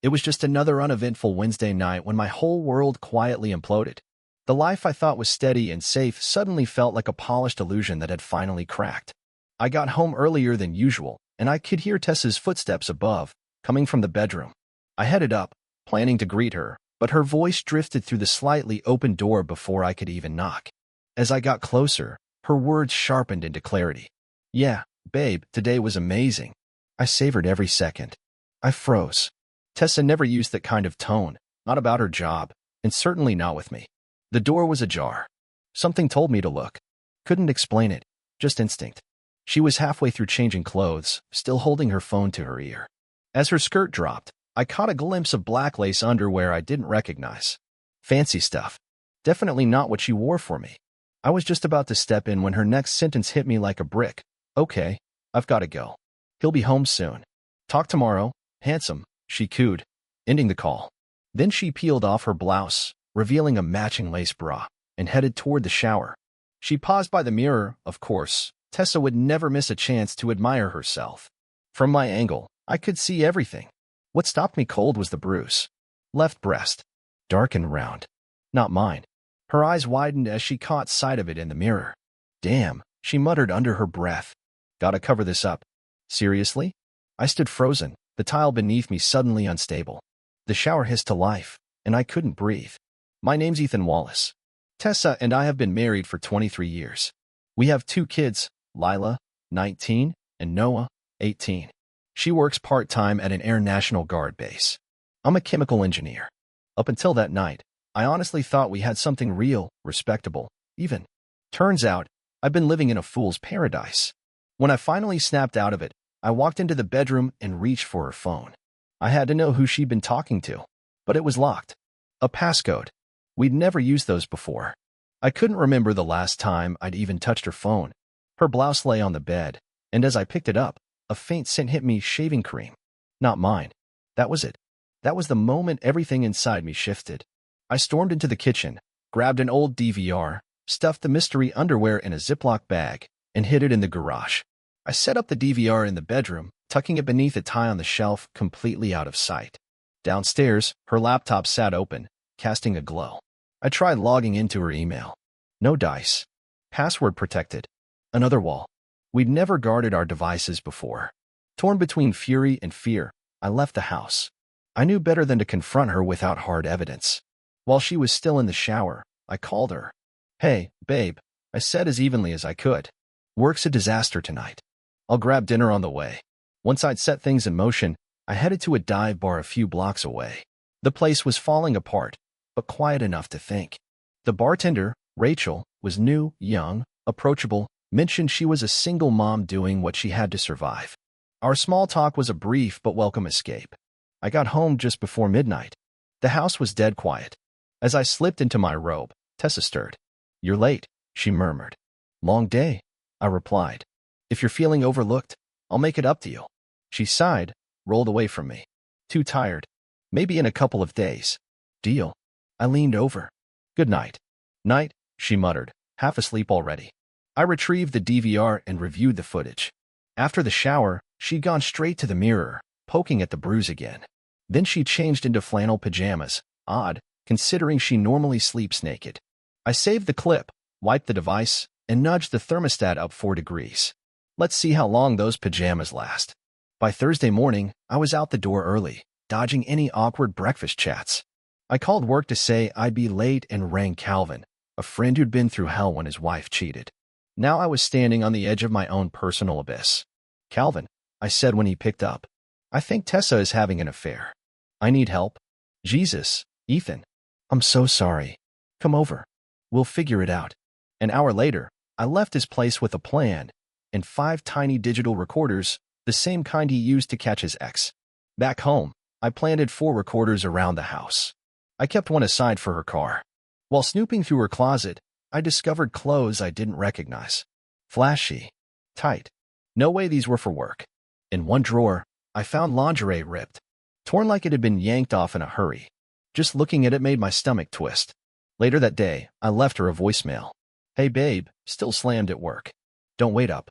It was just another uneventful Wednesday night when my whole world quietly imploded. The life I thought was steady and safe suddenly felt like a polished illusion that had finally cracked. I got home earlier than usual, and I could hear Tessa's footsteps above, coming from the bedroom. I headed up, planning to greet her, but her voice drifted through the slightly open door before I could even knock. As I got closer, her words sharpened into clarity. "Yeah, babe, today was amazing." I savored every second. I froze. Tessa never used that kind of tone, not about her job, and certainly not with me. The door was ajar. Something told me to look. Couldn't explain it, just instinct. She was halfway through changing clothes, still holding her phone to her ear. As her skirt dropped, I caught a glimpse of black lace underwear I didn't recognize. Fancy stuff. Definitely not what she wore for me. I was just about to step in when her next sentence hit me like a brick. "Okay, I've got to go. He'll be home soon. Talk tomorrow, handsome," she cooed, ending the call. Then she peeled off her blouse, revealing a matching lace bra, and headed toward the shower. She paused by the mirror, of course. Tessa would never miss a chance to admire herself. From my angle, I could see everything. What stopped me cold was the bruise. Left breast. Dark and round. Not mine. Her eyes widened as she caught sight of it in the mirror. "Damn," she muttered under her breath. "Gotta cover this up." "Seriously?" I stood frozen, the tile beneath me suddenly unstable. The shower hissed to life, and I couldn't breathe. "My name's Ethan Wallace. Tessa and I have been married for 23 years. We have 2 kids, Lila, 19, and Noah, 18. She works part-time at an Air National Guard base. I'm a chemical engineer. Up until that night, I honestly thought we had something real, respectable, even. Turns out, I've been living in a fool's paradise. When I finally snapped out of it, I walked into the bedroom and reached for her phone. I had to know who she'd been talking to, but it was locked. A passcode. We'd never used those before. I couldn't remember the last time I'd even touched her phone. Her blouse lay on the bed, and as I picked it up, a faint scent hit me: shaving cream. Not mine. That was it. That was the moment everything inside me shifted. I stormed into the kitchen, grabbed an old DVR, stuffed the mystery underwear in a Ziploc bag, and hid it in the garage. I set up the DVR in the bedroom, tucking it beneath a tie on the shelf, completely out of sight. Downstairs, her laptop sat open, casting a glow. I tried logging into her email. No dice. Password protected. Another wall. We'd never guarded our devices before. Torn between fury and fear, I left the house. I knew better than to confront her without hard evidence. While she was still in the shower, I called her. "Hey, babe," I said as evenly as I could. "Work's a disaster tonight. I'll grab dinner on the way." Once I'd set things in motion, I headed to a dive bar a few blocks away. The place was falling apart, but quiet enough to think. The bartender, Rachel, was new, young, approachable, mentioned she was a single mom doing what she had to survive. Our small talk was a brief but welcome escape. I got home just before midnight. The house was dead quiet. As I slipped into my robe, Tessa stirred. "You're late," she murmured. "Long day," I replied. "If you're feeling overlooked, I'll make it up to you." She sighed, rolled away from me. "Too tired. Maybe in a couple of days." "Deal." I leaned over. "Good night." "Night," she muttered, half asleep already. I retrieved the DVR and reviewed the footage. After the shower, she'd gone straight to the mirror, poking at the bruise again. Then she changed into flannel pajamas, odd, considering she normally sleeps naked. I saved the clip, wiped the device, and nudged the thermostat up 4 degrees. Let's see how long those pajamas last. By Thursday morning, I was out the door early, dodging any awkward breakfast chats. I called work to say I'd be late and rang Calvin, a friend who'd been through hell when his wife cheated. Now I was standing on the edge of my own personal abyss. "Calvin," I said when he picked up, "I think Tessa is having an affair. I need help." "Jesus, Ethan. I'm so sorry. Come over. We'll figure it out." An hour later, I left his place with a plan and 5 tiny digital recorders, the same kind he used to catch his ex. Back home, I planted 4 recorders around the house. I kept one aside for her car. While snooping through her closet, I discovered clothes I didn't recognize. Flashy. Tight. No way these were for work. In one drawer, I found lingerie ripped, torn like it had been yanked off in a hurry. Just looking at it made my stomach twist. Later that day, I left her a voicemail. "Hey babe, still slammed at work. Don't wait up."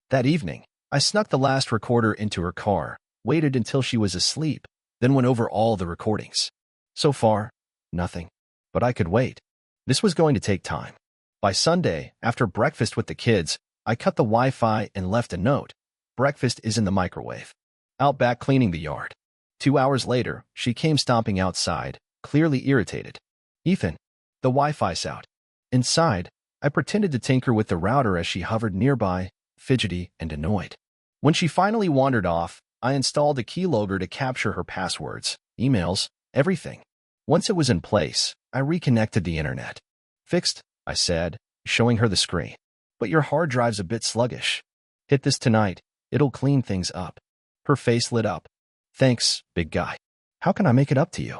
That evening, I snuck the last recorder into her car, waited until she was asleep, then went over all the recordings. So far, nothing. But I could wait. This was going to take time. By Sunday, after breakfast with the kids, I cut the Wi-Fi and left a note. Breakfast is in the microwave. Out back cleaning the yard. 2 hours later, she came stomping outside, clearly irritated. Ethan, the Wi-Fi's out. Inside, I pretended to tinker with the router as she hovered nearby, fidgety and annoyed. When she finally wandered off, I installed a keylogger to capture her passwords, emails, everything. Once it was in place, I reconnected the internet. Fixed, I said, showing her the screen. But your hard drive's a bit sluggish. Hit this tonight, it'll clean things up. Her face lit up. Thanks, big guy. How can I make it up to you?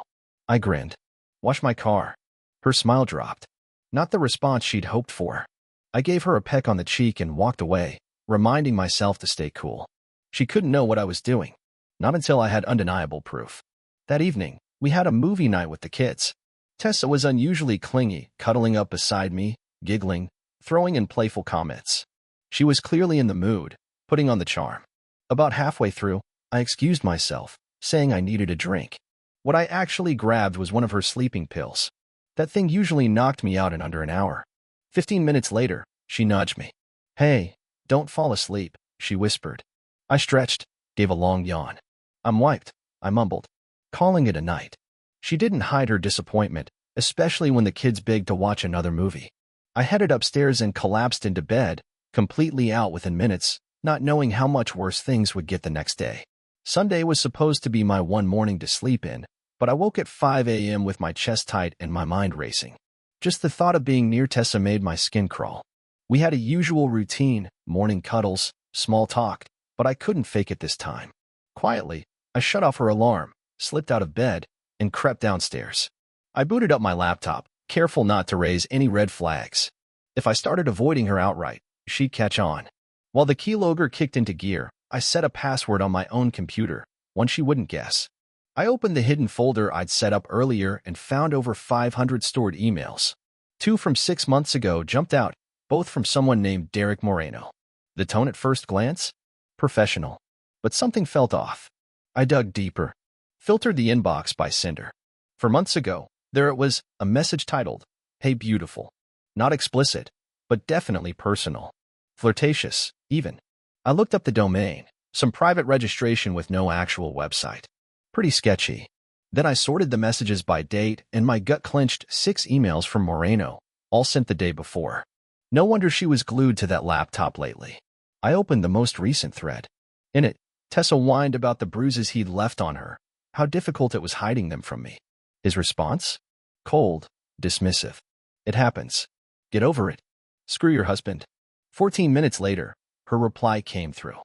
I grinned. Wash my car. Her smile dropped. Not the response she'd hoped for. I gave her a peck on the cheek and walked away, reminding myself to stay cool. She couldn't know what I was doing. Not until I had undeniable proof. That evening, we had a movie night with the kids. Tessa was unusually clingy, cuddling up beside me, giggling, throwing in playful comments. She was clearly in the mood, putting on the charm. About halfway through, I excused myself, saying I needed a drink. What I actually grabbed was one of her sleeping pills. That thing usually knocked me out in under an hour. 15 minutes later, she nudged me. Hey, don't fall asleep, she whispered. I stretched, gave a long yawn. I'm wiped, I mumbled, calling it a night. She didn't hide her disappointment, especially when the kids begged to watch another movie. I headed upstairs and collapsed into bed, completely out within minutes, not knowing how much worse things would get the next day. Sunday was supposed to be my one morning to sleep in, but I woke at 5 a.m. with my chest tight and my mind racing. Just the thought of being near Tessa made my skin crawl. We had a usual routine, morning cuddles, small talk, but I couldn't fake it this time. Quietly, I shut off her alarm, slipped out of bed, and crept downstairs. I booted up my laptop, careful not to raise any red flags. If I started avoiding her outright, she'd catch on. While the keylogger kicked into gear, I set a password on my own computer, one she wouldn't guess. I opened the hidden folder I'd set up earlier and found over 500 stored emails. 2 from 6 months ago jumped out, both from someone named Derek Moreno. The tone at first glance? Professional. But something felt off. I dug deeper. Filtered the inbox by sender. For months ago, there it was, a message titled, Hey Beautiful. Not explicit, but definitely personal. Flirtatious, even. I looked up the domain, some private registration with no actual website. Pretty sketchy. Then I sorted the messages by date, and my gut clenched 6 emails from Moreno, all sent the day before. No wonder she was glued to that laptop lately. I opened the most recent thread. In it, Tessa whined about the bruises he'd left on her, how difficult it was hiding them from me. His response? Cold, dismissive. It happens. Get over it. Screw your husband. 14 minutes later, her reply came through.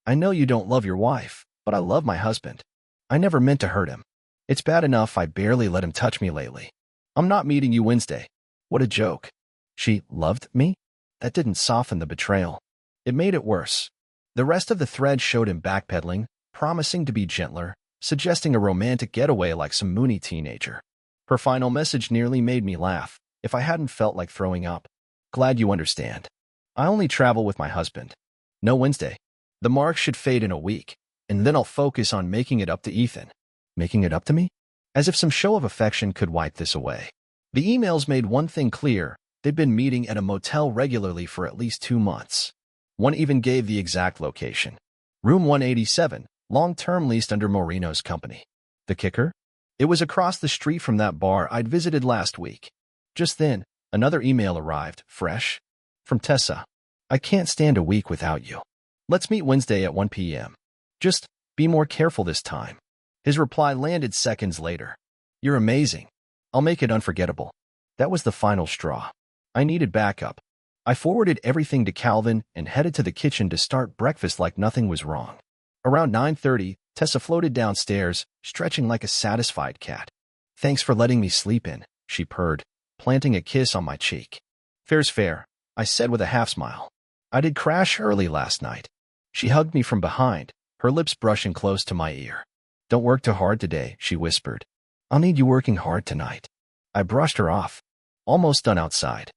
I know you don't love your wife, but I love my husband. I never meant to hurt him. It's bad enough I barely let him touch me lately. I'm not meeting you Wednesday. What a joke. She loved me? That didn't soften the betrayal. It made it worse. The rest of the thread showed him backpedaling, promising to be gentler, suggesting a romantic getaway like some moony teenager. Her final message nearly made me laugh, if I hadn't felt like throwing up. Glad you understand. I only travel with my husband. No Wednesday. The mark should fade in a week, and then I'll focus on making it up to Ethan. Making it up to me? As if some show of affection could wipe this away. The emails made one thing clear. They'd been meeting at a motel regularly for at least 2 months. One even gave the exact location. Room 187, long-term leased under Moreno's company. The kicker? It was across the street from that bar I'd visited last week. Just then, another email arrived, fresh. From Tessa. I can't stand a week without you. Let's meet Wednesday at 1 p.m. Just be more careful this time. His reply landed seconds later. You're amazing. I'll make it unforgettable. That was the final straw. I needed backup. I forwarded everything to Calvin and headed to the kitchen to start breakfast like nothing was wrong. Around 9:30, Tessa floated downstairs, stretching like a satisfied cat. Thanks for letting me sleep in, she purred, planting a kiss on my cheek. Fair's fair, I said with a half-smile. I did crash early last night. She hugged me from behind, her lips brushing close to my ear. Don't work too hard today, she whispered. I'll need you working hard tonight. I brushed her off, almost done outside.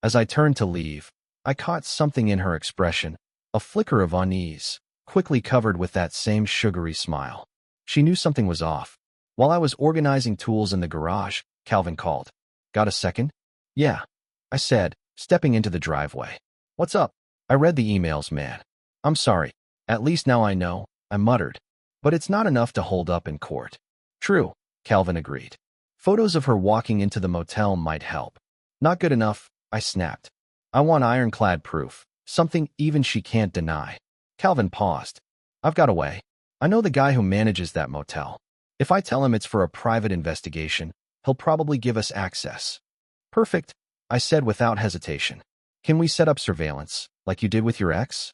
As I turned to leave, I caught something in her expression, a flicker of unease, quickly covered with that same sugary smile. She knew something was off. While I was organizing tools in the garage, Calvin called. Got a second? Yeah, I said, stepping into the driveway. What's up? I read the emails, man. I'm sorry. At least now I know, I muttered. But it's not enough to hold up in court. True, Calvin agreed. Photos of her walking into the motel might help. Not good enough, I snapped. I want ironclad proof, something even she can't deny. Calvin paused. I've got a way. I know the guy who manages that motel. If I tell him it's for a private investigation, he'll probably give us access. Perfect, I said without hesitation. Can we set up surveillance, like you did with your ex?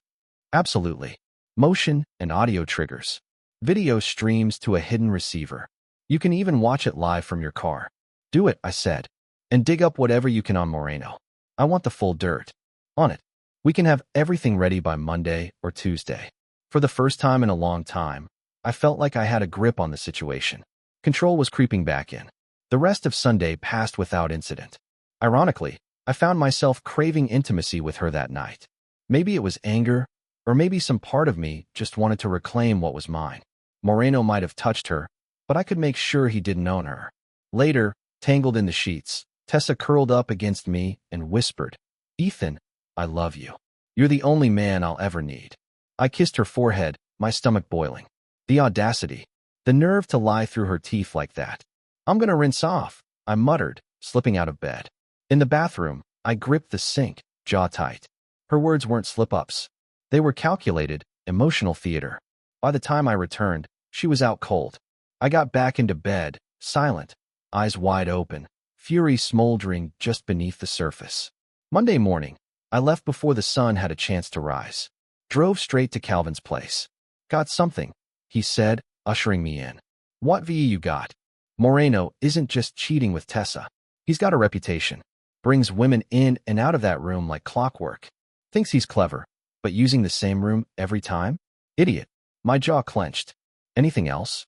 Absolutely. Motion and audio triggers. Video streams to a hidden receiver. You can even watch it live from your car. Do it, I said. And dig up whatever you can on Moreno. I want the full dirt. On it. We can have everything ready by Monday or Tuesday. For the first time in a long time, I felt like I had a grip on the situation. Control was creeping back in. The rest of Sunday passed without incident. Ironically, I found myself craving intimacy with her that night. Maybe it was anger, or maybe some part of me just wanted to reclaim what was mine. Moreno might have touched her, but I could make sure he didn't own her. Later, tangled in the sheets, Tessa curled up against me and whispered, Ethan, I love you. You're the only man I'll ever need. I kissed her forehead, my stomach boiling. The audacity. The nerve to lie through her teeth like that. I'm gonna rinse off, I muttered, slipping out of bed. In the bathroom, I gripped the sink, jaw tight. Her words weren't slip-ups. They were calculated, emotional theater. By the time I returned, she was out cold. I got back into bed, silent, eyes wide open, fury smoldering just beneath the surface. Monday morning, I left before the sun had a chance to rise. Drove straight to Calvin's place. Got something, he said, ushering me in. What VE you got? Moreno isn't just cheating with Tessa. He's got a reputation. Brings women in and out of that room like clockwork. Thinks he's clever, but using the same room every time? Idiot. My jaw clenched. Anything else?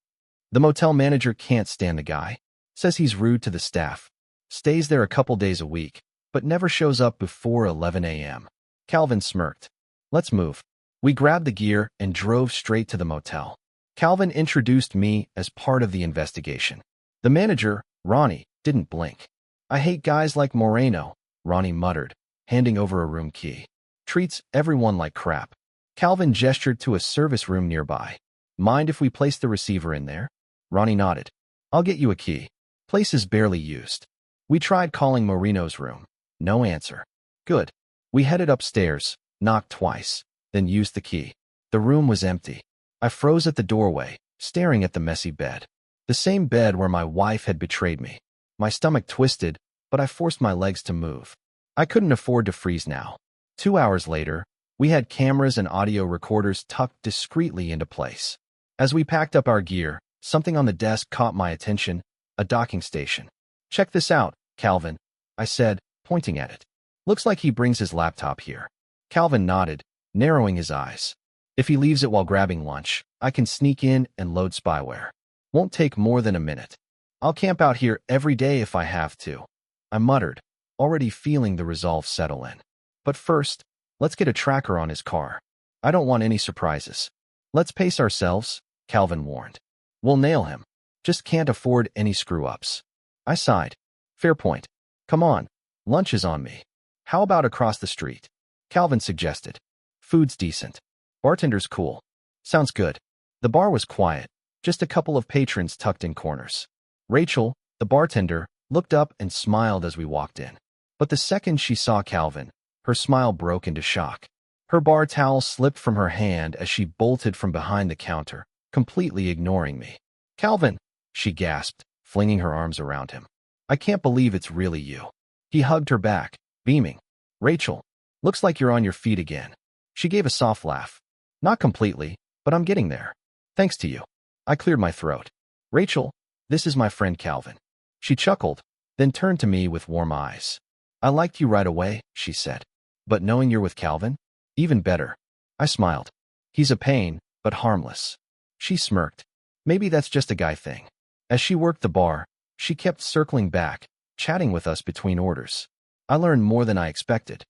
The motel manager can't stand the guy. Says he's rude to the staff. Stays there a couple days a week, but never shows up before 11 a.m. Calvin smirked. Let's move. We grabbed the gear and drove straight to the motel. Calvin introduced me as part of the investigation. The manager, Ronnie, didn't blink. I hate guys like Moreno, Ronnie muttered, handing over a room key. Treats everyone like crap. Calvin gestured to a service room nearby. Mind if we place the receiver in there? Ronnie nodded. I'll get you a key. Place is barely used. We tried calling Moreno's room. No answer. Good. We headed upstairs, knocked twice, then used the key. The room was empty. I froze at the doorway, staring at the messy bed. The same bed where my wife had betrayed me. My stomach twisted, but I forced my legs to move. I couldn't afford to freeze now. 2 hours later, we had cameras and audio recorders tucked discreetly into place. As we packed up our gear, something on the desk caught my attention, a docking station. Check this out, Calvin, I said, pointing at it. Looks like he brings his laptop here. Calvin nodded, narrowing his eyes. If he leaves it while grabbing lunch, I can sneak in and load spyware. Won't take more than a minute. I'll camp out here every day if I have to. I muttered, already feeling the resolve settle in. But first, let's get a tracker on his car. I don't want any surprises. Let's pace ourselves, Calvin warned. We'll nail him. Just can't afford any screw-ups. I sighed. Fair point. Come on. Lunch is on me. How about across the street? Calvin suggested. Food's decent. Bartender's cool. Sounds good. The bar was quiet, just a couple of patrons tucked in corners. Rachel, the bartender, looked up and smiled as we walked in. But the second she saw Calvin, her smile broke into shock. Her bar towel slipped from her hand as she bolted from behind the counter, completely ignoring me. Calvin, she gasped, flinging her arms around him. I can't believe it's really you. He hugged her back, beaming. Rachel, looks like you're on your feet again. She gave a soft laugh. Not completely, but I'm getting there. Thanks to you. I cleared my throat. Rachel, this is my friend Calvin. She chuckled, then turned to me with warm eyes. I liked you right away, she said. But knowing you're with Calvin? Even better. I smiled. He's a pain, but harmless. She smirked. Maybe that's just a guy thing. As she worked the bar, she kept circling back, chatting with us between orders. I learned more than I expected.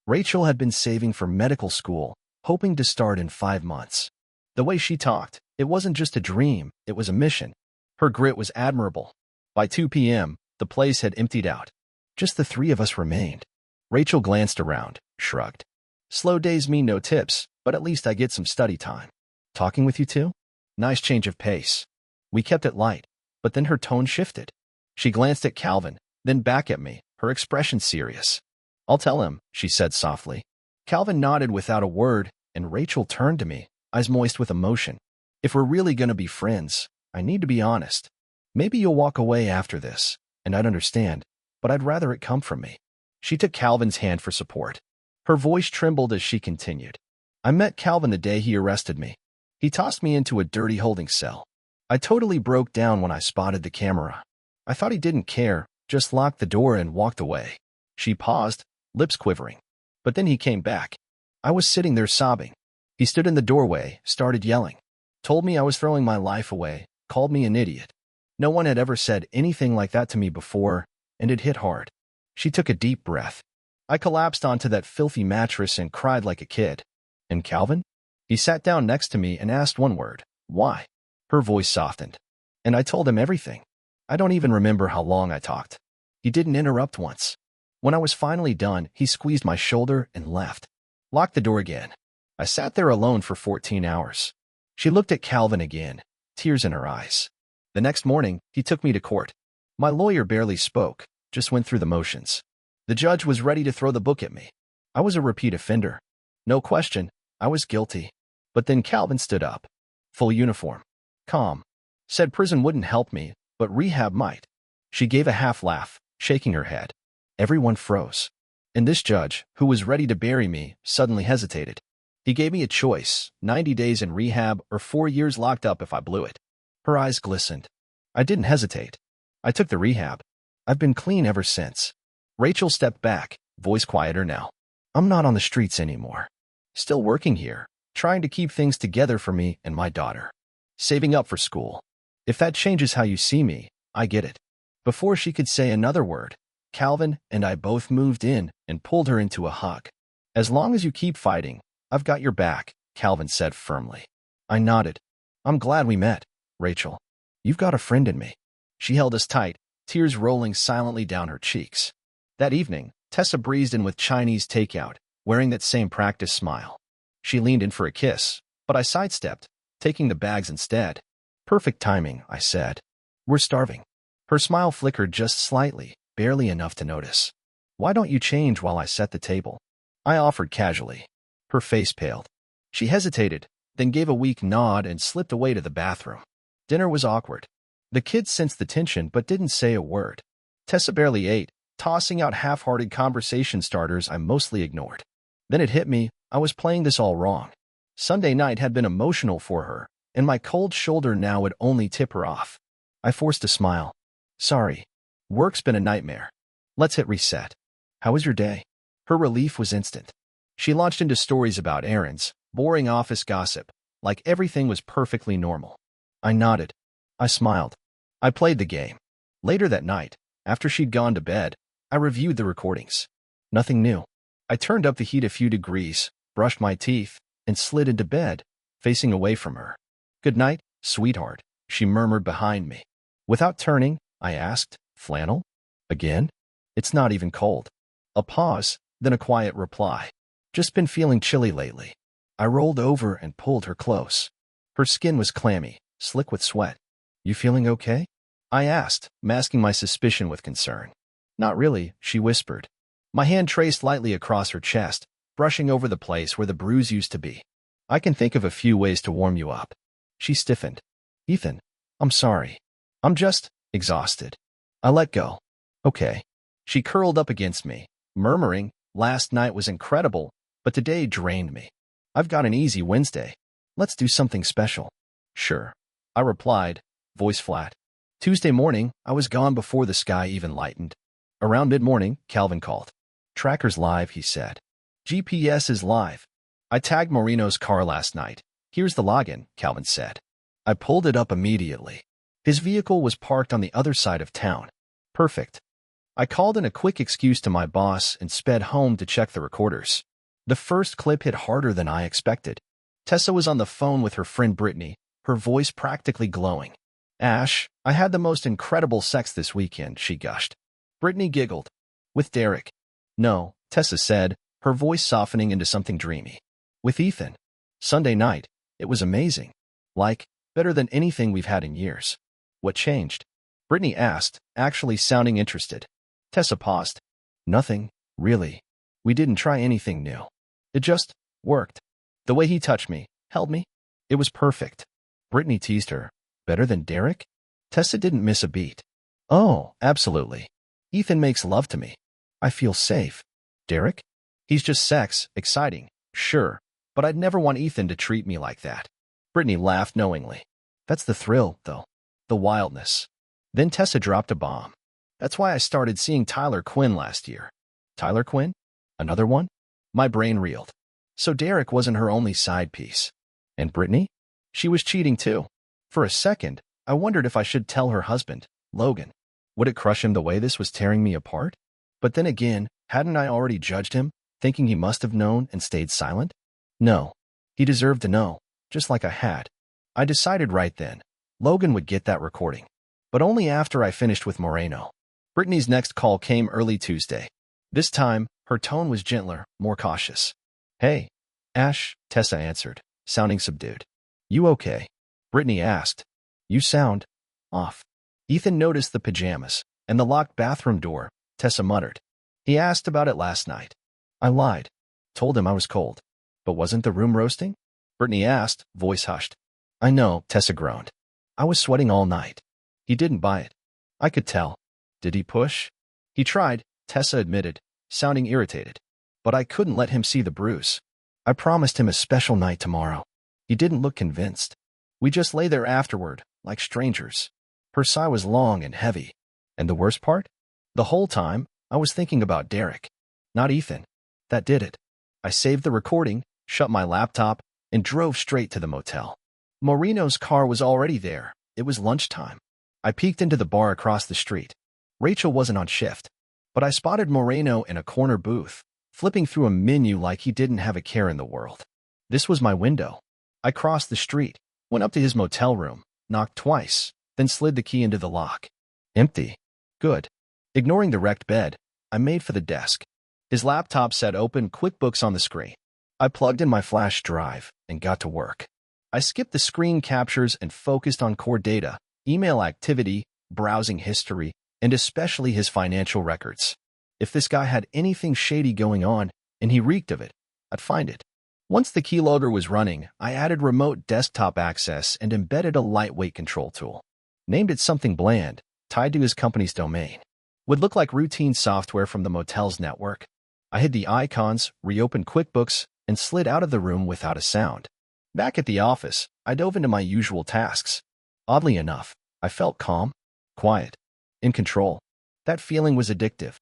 Rachel had been saving for medical school, hoping to start in 5 months. The way she talked, it wasn't just a dream, it was a mission. Her grit was admirable. By 2 p.m., the place had emptied out. Just the three of us remained. Rachel glanced around, shrugged. Slow days mean no tips, but at least I get some study time. Talking with you two? Nice change of pace. We kept it light, but then her tone shifted. She glanced at Calvin, then back at me, her expression serious. I'll tell him, she said softly. Calvin nodded without a word, and Rachel turned to me, eyes moist with emotion. If we're really gonna be friends, I need to be honest. Maybe you'll walk away after this, and I'd understand, but I'd rather it come from me. She took Calvin's hand for support. Her voice trembled as she continued. I met Calvin the day he arrested me. He tossed me into a dirty holding cell. I totally broke down when I spotted the camera. I thought he didn't care, just locked the door and walked away. She paused, lips quivering. But then he came back. I was sitting there sobbing. He stood in the doorway, started yelling. Told me I was throwing my life away, called me an idiot. No one had ever said anything like that to me before, and it hit hard. She took a deep breath. I collapsed onto that filthy mattress and cried like a kid. And Calvin? He sat down next to me and asked one word. Why? Her voice softened. And I told him everything. I don't even remember how long I talked. He didn't interrupt once. When I was finally done, he squeezed my shoulder and left. Locked the door again. I sat there alone for 14 hours. She looked at Calvin again, tears in her eyes. The next morning, he took me to court. My lawyer barely spoke, just went through the motions. The judge was ready to throw the book at me. I was a repeat offender. No question, I was guilty. But then Calvin stood up. Full uniform. Calm. Said prison wouldn't help me, but rehab might. She gave a half laugh, shaking her head. Everyone froze. And this judge, who was ready to bury me, suddenly hesitated. He gave me a choice, 90 days in rehab or 4 years locked up if I blew it. Her eyes glistened. I didn't hesitate. I took the rehab. I've been clean ever since. Rachel stepped back, voice quieter now. I'm not on the streets anymore. Still working here, trying to keep things together for me and my daughter. Saving up for school. If that changes how you see me, I get it. Before she could say another word, Calvin and I both moved in and pulled her into a hug. As long as you keep fighting, I've got your back, Calvin said firmly. I nodded. I'm glad we met, Rachel. You've got a friend in me. She held us tight, tears rolling silently down her cheeks. That evening, Tessa breezed in with Chinese takeout, wearing that same practice smile. She leaned in for a kiss, but I sidestepped, taking the bags instead. Perfect timing, I said. We're starving. Her smile flickered just slightly, barely enough to notice. Why don't you change while I set the table? I offered casually. Her face paled. She hesitated, then gave a weak nod and slipped away to the bathroom. Dinner was awkward. The kids sensed the tension but didn't say a word. Tessa barely ate, tossing out half-hearted conversation starters I mostly ignored. Then it hit me, I was playing this all wrong. Sunday night had been emotional for her, and my cold shoulder now would only tip her off. I forced a smile. Sorry. Work's been a nightmare. Let's hit reset. How was your day? Her relief was instant. She launched into stories about errands, boring office gossip, like everything was perfectly normal. I nodded. I smiled. I played the game. Later that night, after she'd gone to bed, I reviewed the recordings. Nothing new. I turned up the heat a few degrees, brushed my teeth, and slid into bed, facing away from her. Good night, sweetheart, she murmured behind me. Without turning, I asked, flannel? Again? It's not even cold. A pause, then a quiet reply. Just been feeling chilly lately. I rolled over and pulled her close. Her skin was clammy, slick with sweat. You feeling okay? I asked, masking my suspicion with concern. Not really, she whispered. My hand traced lightly across her chest, brushing over the place where the bruise used to be. I can think of a few ways to warm you up. She stiffened. Ethan, I'm sorry. I'm just exhausted. I let go. Okay. She curled up against me, murmuring, last night was incredible, but today drained me. I've got an easy Wednesday. Let's do something special. Sure. I replied, voice flat. Tuesday morning, I was gone before the sky even lightened. Around mid-morning, Calvin called. Tracker's live, he said. GPS is live. I tagged Moreno's car last night. Here's the login, Calvin said. I pulled it up immediately. His vehicle was parked on the other side of town. Perfect. I called in a quick excuse to my boss and sped home to check the recorders. The first clip hit harder than I expected. Tessa was on the phone with her friend Brittany, her voice practically glowing. Ash, I had the most incredible sex this weekend, she gushed. Brittany giggled. With Derek. No, Tessa said, her voice softening into something dreamy. With Ethan. Sunday night. It was amazing. Like, better than anything we've had in years. What changed? Brittany asked, actually sounding interested. Tessa paused. Nothing, really. We didn't try anything new. It just worked. The way he touched me, held me, it was perfect. Brittany teased her. Better than Derek? Tessa didn't miss a beat. Oh, absolutely. Ethan makes love to me. I feel safe. Derek? He's just sex, exciting, sure, but I'd never want Ethan to treat me like that. Brittany laughed knowingly. That's the thrill, though. The wildness. Then Tessa dropped a bomb. That's why I started seeing Tyler Quinn last year. Tyler Quinn? Another one? My brain reeled. So Derek wasn't her only side piece. And Brittany? She was cheating too. For a second, I wondered if I should tell her husband, Logan. Would it crush him the way this was tearing me apart? But then again, hadn't I already judged him, thinking he must have known and stayed silent? No. He deserved to know, just like I had. I decided right then, Logan would get that recording. But only after I finished with Moreno. Brittany's next call came early Tuesday. This time, her tone was gentler, more cautious. Hey, Ash, Tessa answered, sounding subdued. You okay? Brittany asked. You sound off. Ethan noticed the pajamas and the locked bathroom door, Tessa muttered. He asked about it last night. I lied. Told him I was cold. But wasn't the room roasting? Brittany asked, voice hushed. I know, Tessa groaned. I was sweating all night. He didn't buy it. I could tell. Did he push? He tried, Tessa admitted, sounding irritated. But I couldn't let him see the bruise. I promised him a special night tomorrow. He didn't look convinced. We just lay there afterward, like strangers. Her sigh was long and heavy. And the worst part? The whole time, I was thinking about Derek. Not Ethan. That did it. I saved the recording, shut my laptop, and drove straight to the motel. Moreno's car was already there. It was lunchtime. I peeked into the bar across the street. Rachel wasn't on shift, but I spotted Moreno in a corner booth, flipping through a menu like he didn't have a care in the world. This was my window. I crossed the street, went up to his motel room, knocked twice, then slid the key into the lock. Empty. Good. Ignoring the wrecked bed, I made for the desk. His laptop said open QuickBooks on the screen. I plugged in my flash drive and got to work. I skipped the screen captures and focused on core data, email activity, browsing history, and especially his financial records. If this guy had anything shady going on, and he reeked of it, I'd find it. Once the keylogger was running, I added remote desktop access and embedded a lightweight control tool. Named it something bland, tied to his company's domain. Would look like routine software from the motel's network. I hid the icons, reopened QuickBooks, and slid out of the room without a sound. Back at the office, I dove into my usual tasks. Oddly enough, I felt calm, quiet, in control. That feeling was addictive.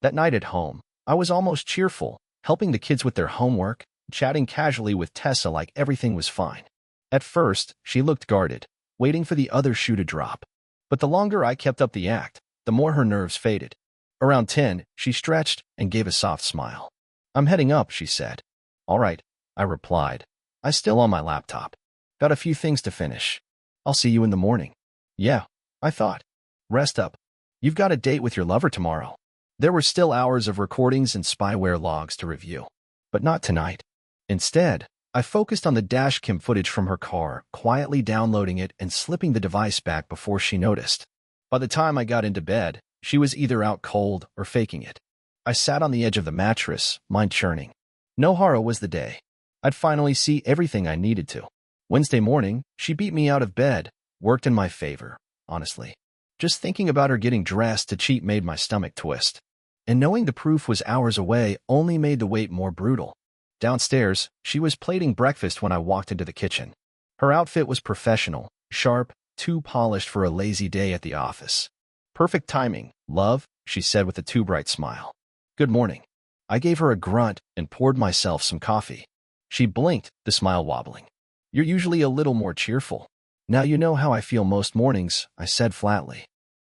That night at home, I was almost cheerful, helping the kids with their homework, chatting casually with Tessa like everything was fine. At first, she looked guarded, waiting for the other shoe to drop. But the longer I kept up the act, the more her nerves faded. Around 10, she stretched and gave a soft smile. I'm heading up, she said. All right, I replied. I still on my laptop. Got a few things to finish. I'll see you in the morning. Yeah, I thought. Rest up. You've got a date with your lover tomorrow. There were still hours of recordings and spyware logs to review. But not tonight. Instead, I focused on the dashcam footage from her car, quietly downloading it and slipping the device back before she noticed. By the time I got into bed, she was either out cold or faking it. I sat on the edge of the mattress, mind churning. No horror was the day. I'd finally see everything I needed to. Wednesday morning, she beat me out of bed, worked in my favor, honestly. Just thinking about her getting dressed to cheat made my stomach twist. And knowing the proof was hours away only made the wait more brutal. Downstairs, she was plating breakfast when I walked into the kitchen. Her outfit was professional, sharp, too polished for a lazy day at the office. Perfect timing, love, she said with a too bright smile. Good morning. I gave her a grunt and poured myself some coffee. She blinked, the smile wobbling. You're usually a little more cheerful. Now you know how I feel most mornings, I said flatly.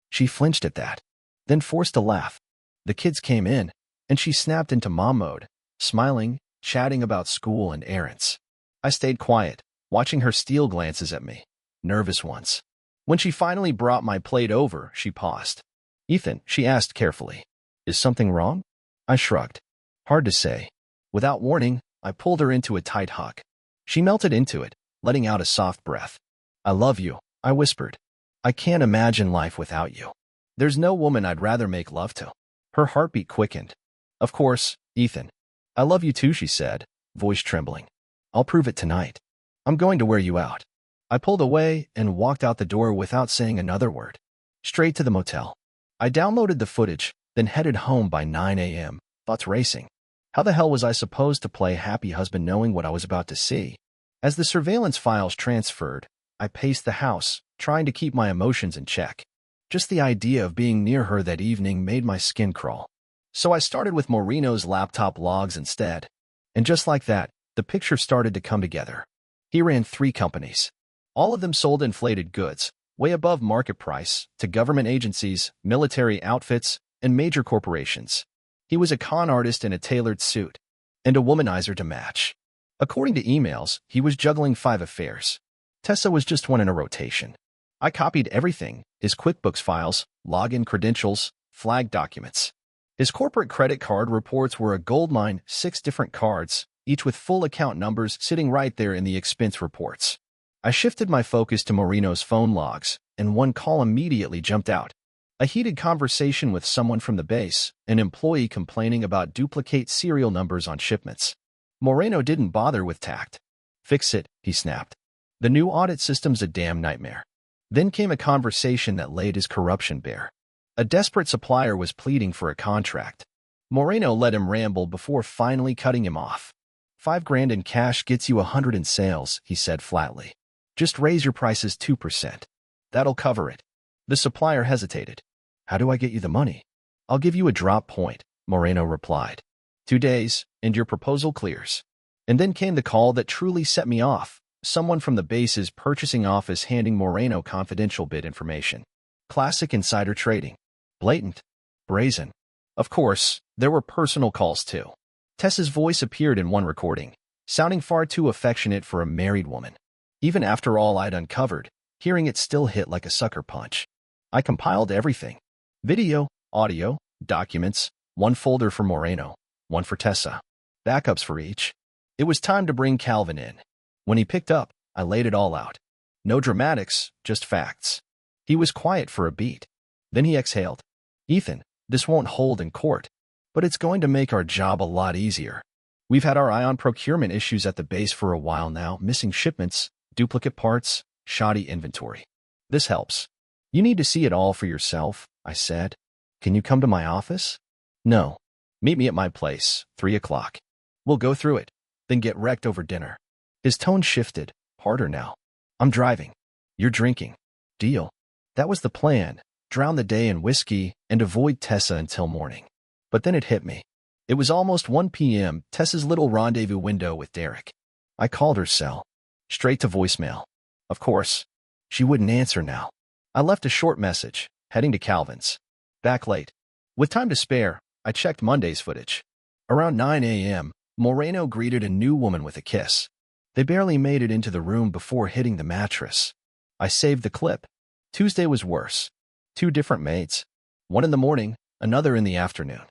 She flinched at that, then forced a laugh. The kids came in, and she snapped into mom mode, smiling, chatting about school and errands. I stayed quiet, watching her steal glances at me, nervous ones. When she finally brought my plate over, she paused. "Ethan," she asked carefully, "is something wrong?" I shrugged. Hard to say. Without warning, I pulled her into a tight hug. She melted into it, letting out a soft breath. "I love you," I whispered. "I can't imagine life without you. There's no woman I'd rather make love to." Her heartbeat quickened. "Of course, Ethan. I love you too," she said, voice trembling. "I'll prove it tonight. I'm going to wear you out." I pulled away and walked out the door without saying another word. Straight to the motel. I downloaded the footage, then headed home by 9 a.m., thoughts racing. How the hell was I supposed to play happy husband knowing what I was about to see? As the surveillance files transferred, I paced the house, trying to keep my emotions in check. Just the idea of being near her that evening made my skin crawl. So I started with Moreno's laptop logs instead. And just like that, the picture started to come together. He ran 3 companies. All of them sold inflated goods, way above market price, to government agencies, military outfits, and major corporations. He was a con artist in a tailored suit, and a womanizer to match. According to emails, he was juggling 5 affairs. Tessa was just one in a rotation. I copied everything: his QuickBooks files, login credentials, flagged documents. His corporate credit card reports were a goldmine: 6 different cards, each with full account numbers sitting right there in the expense reports. I shifted my focus to Moreno's phone logs, and one call immediately jumped out. A heated conversation with someone from the base, an employee complaining about duplicate serial numbers on shipments. Moreno didn't bother with tact. "Fix it," he snapped. "The new audit system's a damn nightmare." Then came a conversation that laid his corruption bare. A desperate supplier was pleading for a contract. Moreno let him ramble before finally cutting him off. $5,000 in cash gets you 100 in sales," he said flatly. "Just raise your prices 2%. That'll cover it." The supplier hesitated. "How do I get you the money?" "I'll give you a drop point," Moreno replied. 2 days, and your proposal clears." And then came the call that truly set me off. Someone from the base's purchasing office handing Moreno confidential bid information. Classic insider trading. Blatant. Brazen. Of course, there were personal calls too. Tessa's voice appeared in one recording, sounding far too affectionate for a married woman. Even after all I'd uncovered, hearing it still hit like a sucker punch. I compiled everything. Video, audio, documents, one folder for Moreno, one for Tessa. Backups for each. It was time to bring Calvin in. When he picked up, I laid it all out. No dramatics, just facts. He was quiet for a beat. Then he exhaled. "Ethan, this won't hold in court, but it's going to make our job a lot easier. We've had our eye on procurement issues at the base for a while now: missing shipments, duplicate parts, shoddy inventory. This helps. You need to see it all for yourself," I said. "Can you come to my office?" "No. Meet me at my place, 3 o'clock. We'll go through it, then get wrecked over dinner." His tone shifted, harder now. "I'm driving. You're drinking. Deal." That was the plan: drown the day in whiskey and avoid Tessa until morning. But then it hit me. It was almost 1 p.m., Tessa's little rendezvous window with Derek. I called her cell. Straight to voicemail. Of course, she wouldn't answer now. I left a short message, heading to Calvin's. Back late. With time to spare, I checked Monday's footage. Around 9 a.m., Moreno greeted a new woman with a kiss. They barely made it into the room before hitting the mattress. I saved the clip. Tuesday was worse. 2 different maids. One in the morning, another in the afternoon.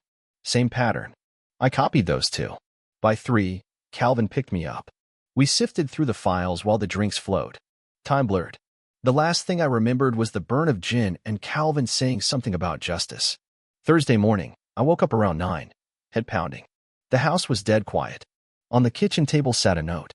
Same pattern. I copied those 2. By 3, Calvin picked me up. We sifted through the files while the drinks flowed. Time blurred. The last thing I remembered was the burn of gin and Calvin saying something about justice. Thursday morning, I woke up around 9, head pounding. The house was dead quiet. On the kitchen table sat a note.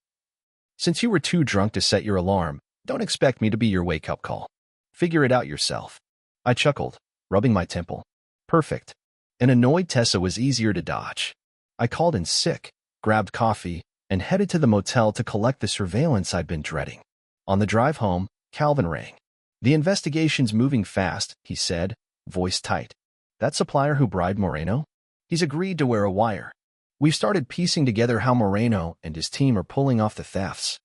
"Since you were too drunk to set your alarm, don't expect me to be your wake-up call. Figure it out yourself." I chuckled, rubbing my temple. Perfect. An annoyed Tessa was easier to dodge. I called in sick, grabbed coffee, and headed to the motel to collect the surveillance I'd been dreading. On the drive home, Calvin rang. "The investigation's moving fast," he said, voice tight. "That supplier who bribed Moreno? He's agreed to wear a wire. We've started piecing together how Moreno and his team are pulling off the thefts.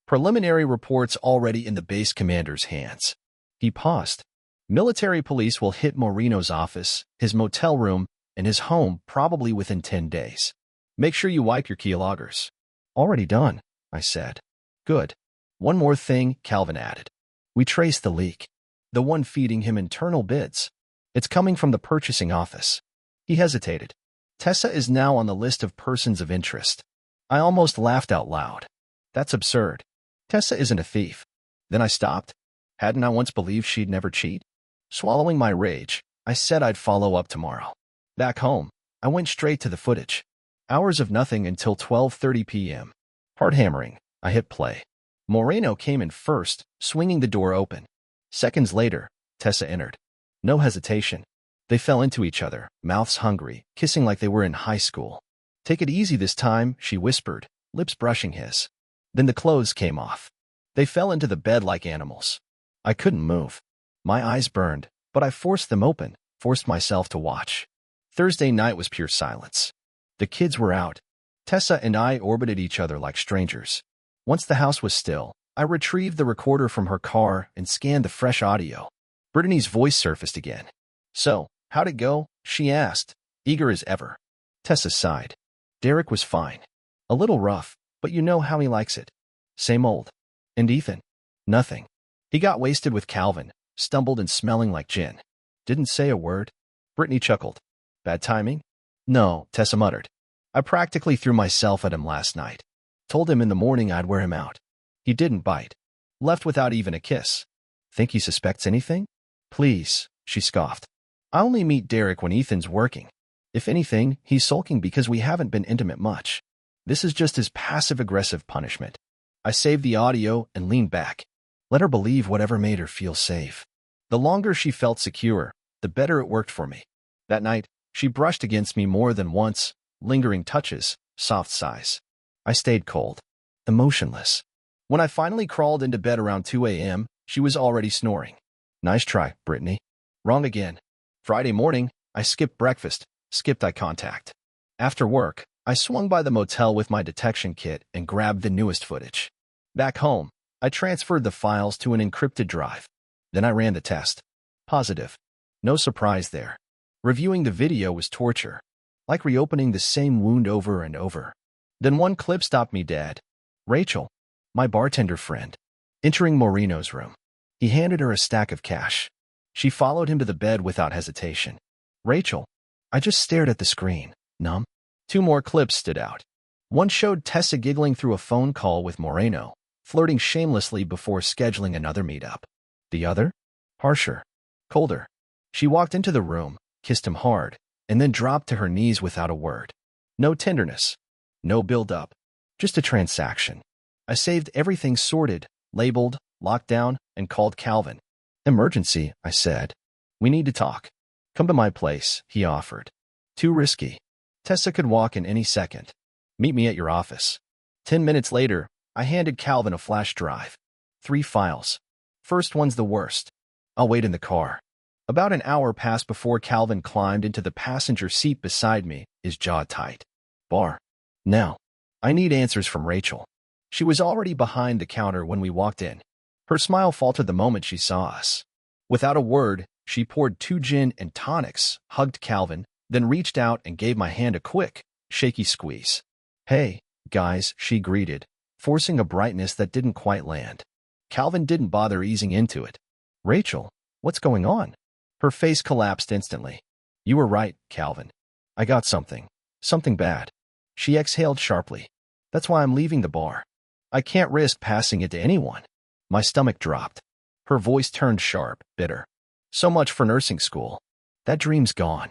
Preliminary reports already in the base commander's hands." He paused. "Military police will hit Moreno's office, his motel room, and his home probably within 10 days. Make sure you wipe your keyloggers." "Already done," I said. Good. One more thing, Calvin added. We traced the leak. The one feeding him internal bids. It's coming from the purchasing office. He hesitated. Tessa is now on the list of persons of interest. I almost laughed out loud. That's absurd. Tessa isn't a thief. Then I stopped. Hadn't I once believed she'd never cheat? Swallowing my rage, I said I'd follow up tomorrow. Back home, I went straight to the footage. Hours of nothing until 12:30 p.m. Hard hammering, I hit play. Moreno came in first, swinging the door open. Seconds later, Tessa entered. No hesitation. They fell into each other, mouths hungry, kissing like they were in high school. Take it easy this time, she whispered, lips brushing his. Then the clothes came off. They fell into the bed like animals. I couldn't move. My eyes burned, but I forced them open, forced myself to watch. Thursday night was pure silence. The kids were out. Tessa and I orbited each other like strangers. Once the house was still, I retrieved the recorder from her car and scanned the fresh audio. Brittany's voice surfaced again. So, how'd it go? She asked, eager as ever. Tessa sighed. Derek was fine. A little rough, but you know how he likes it. Same old. And Ethan? Nothing. He got wasted with Calvin, stumbled and smelling like gin. Didn't say a word. Brittany chuckled. Bad timing? No, Tessa muttered. I practically threw myself at him last night. Told him in the morning I'd wear him out. He didn't bite. Left without even a kiss. Think he suspects anything? Please, she scoffed. I only meet Derek when Ethan's working. If anything, he's sulking because we haven't been intimate much. This is just his passive-aggressive punishment. I saved the audio and leaned back. Let her believe whatever made her feel safe. The longer she felt secure, the better it worked for me. That night, she brushed against me more than once, lingering touches, soft sighs. I stayed cold, emotionless. When I finally crawled into bed around 2 a.m., she was already snoring. Nice try, Brittany. Wrong again. Friday morning, I skipped breakfast, skipped eye contact. After work, I swung by the motel with my detection kit and grabbed the newest footage. Back home, I transferred the files to an encrypted drive. Then I ran the test. Positive. No surprise there. Reviewing the video was torture, like reopening the same wound over and over. Then one clip stopped me dead. Rachel, my bartender friend, entering Moreno's room. He handed her a stack of cash. She followed him to the bed without hesitation. Rachel, I just stared at the screen, numb. Two more clips stood out. One showed Tessa giggling through a phone call with Moreno, flirting shamelessly before scheduling another meetup. The other? Harsher. Colder. She walked into the room, kissed him hard, and then dropped to her knees without a word. No tenderness. No build-up. Just a transaction. I saved everything sorted, labeled, locked down, and called Calvin. Emergency, I said. We need to talk. Come to my place, he offered. Too risky. Tessa could walk in any second. Meet me at your office. 10 minutes later, I handed Calvin a flash drive. 3 files. First one's the worst. I'll wait in the car. About an hour passed before Calvin climbed into the passenger seat beside me, his jaw tight. Bar. Now, I need answers from Rachel. She was already behind the counter when we walked in. Her smile faltered the moment she saw us. Without a word, she poured 2 gin and tonics, hugged Calvin, then reached out and gave my hand a quick, shaky squeeze. Hey, guys, she greeted, forcing a brightness that didn't quite land. Calvin didn't bother easing into it. Rachel, what's going on? Her face collapsed instantly. You were right, Calvin. I got something. Something bad. She exhaled sharply. That's why I'm leaving the bar. I can't risk passing it to anyone. My stomach dropped. Her voice turned sharp, bitter. So much for nursing school. That dream's gone.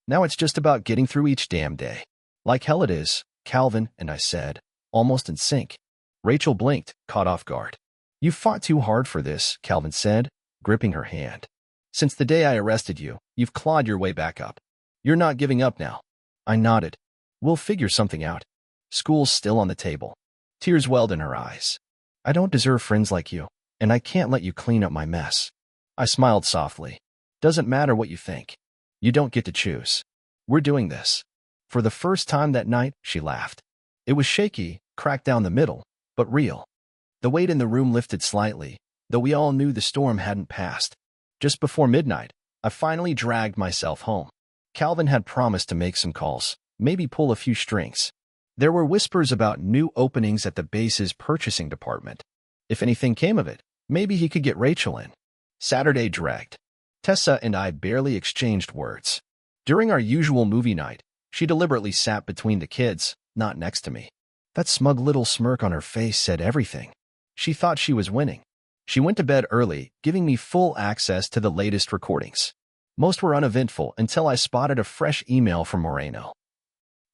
Now it's just about getting through each damn day. Like hell it is, Calvin, and I said, almost in sync. Rachel blinked, caught off guard. You fought too hard for this, Calvin said, gripping her hand. Since the day I arrested you, you've clawed your way back up. You're not giving up now. I nodded. We'll figure something out. School's still on the table. Tears welled in her eyes. I don't deserve friends like you, and I can't let you clean up my mess. I smiled softly. Doesn't matter what you think. You don't get to choose. We're doing this. For the first time that night, she laughed. It was shaky, cracked down the middle, but real. The weight in the room lifted slightly, though we all knew the storm hadn't passed. Just before midnight, I finally dragged myself home. Calvin had promised to make some calls, maybe pull a few strings. There were whispers about new openings at the base's purchasing department. If anything came of it, maybe he could get Rachel in. Saturday dragged. Tessa and I barely exchanged words. During our usual movie night, she deliberately sat between the kids, not next to me. That smug little smirk on her face said everything. She thought she was winning. She went to bed early, giving me full access to the latest recordings. Most were uneventful until I spotted a fresh email from Moreno.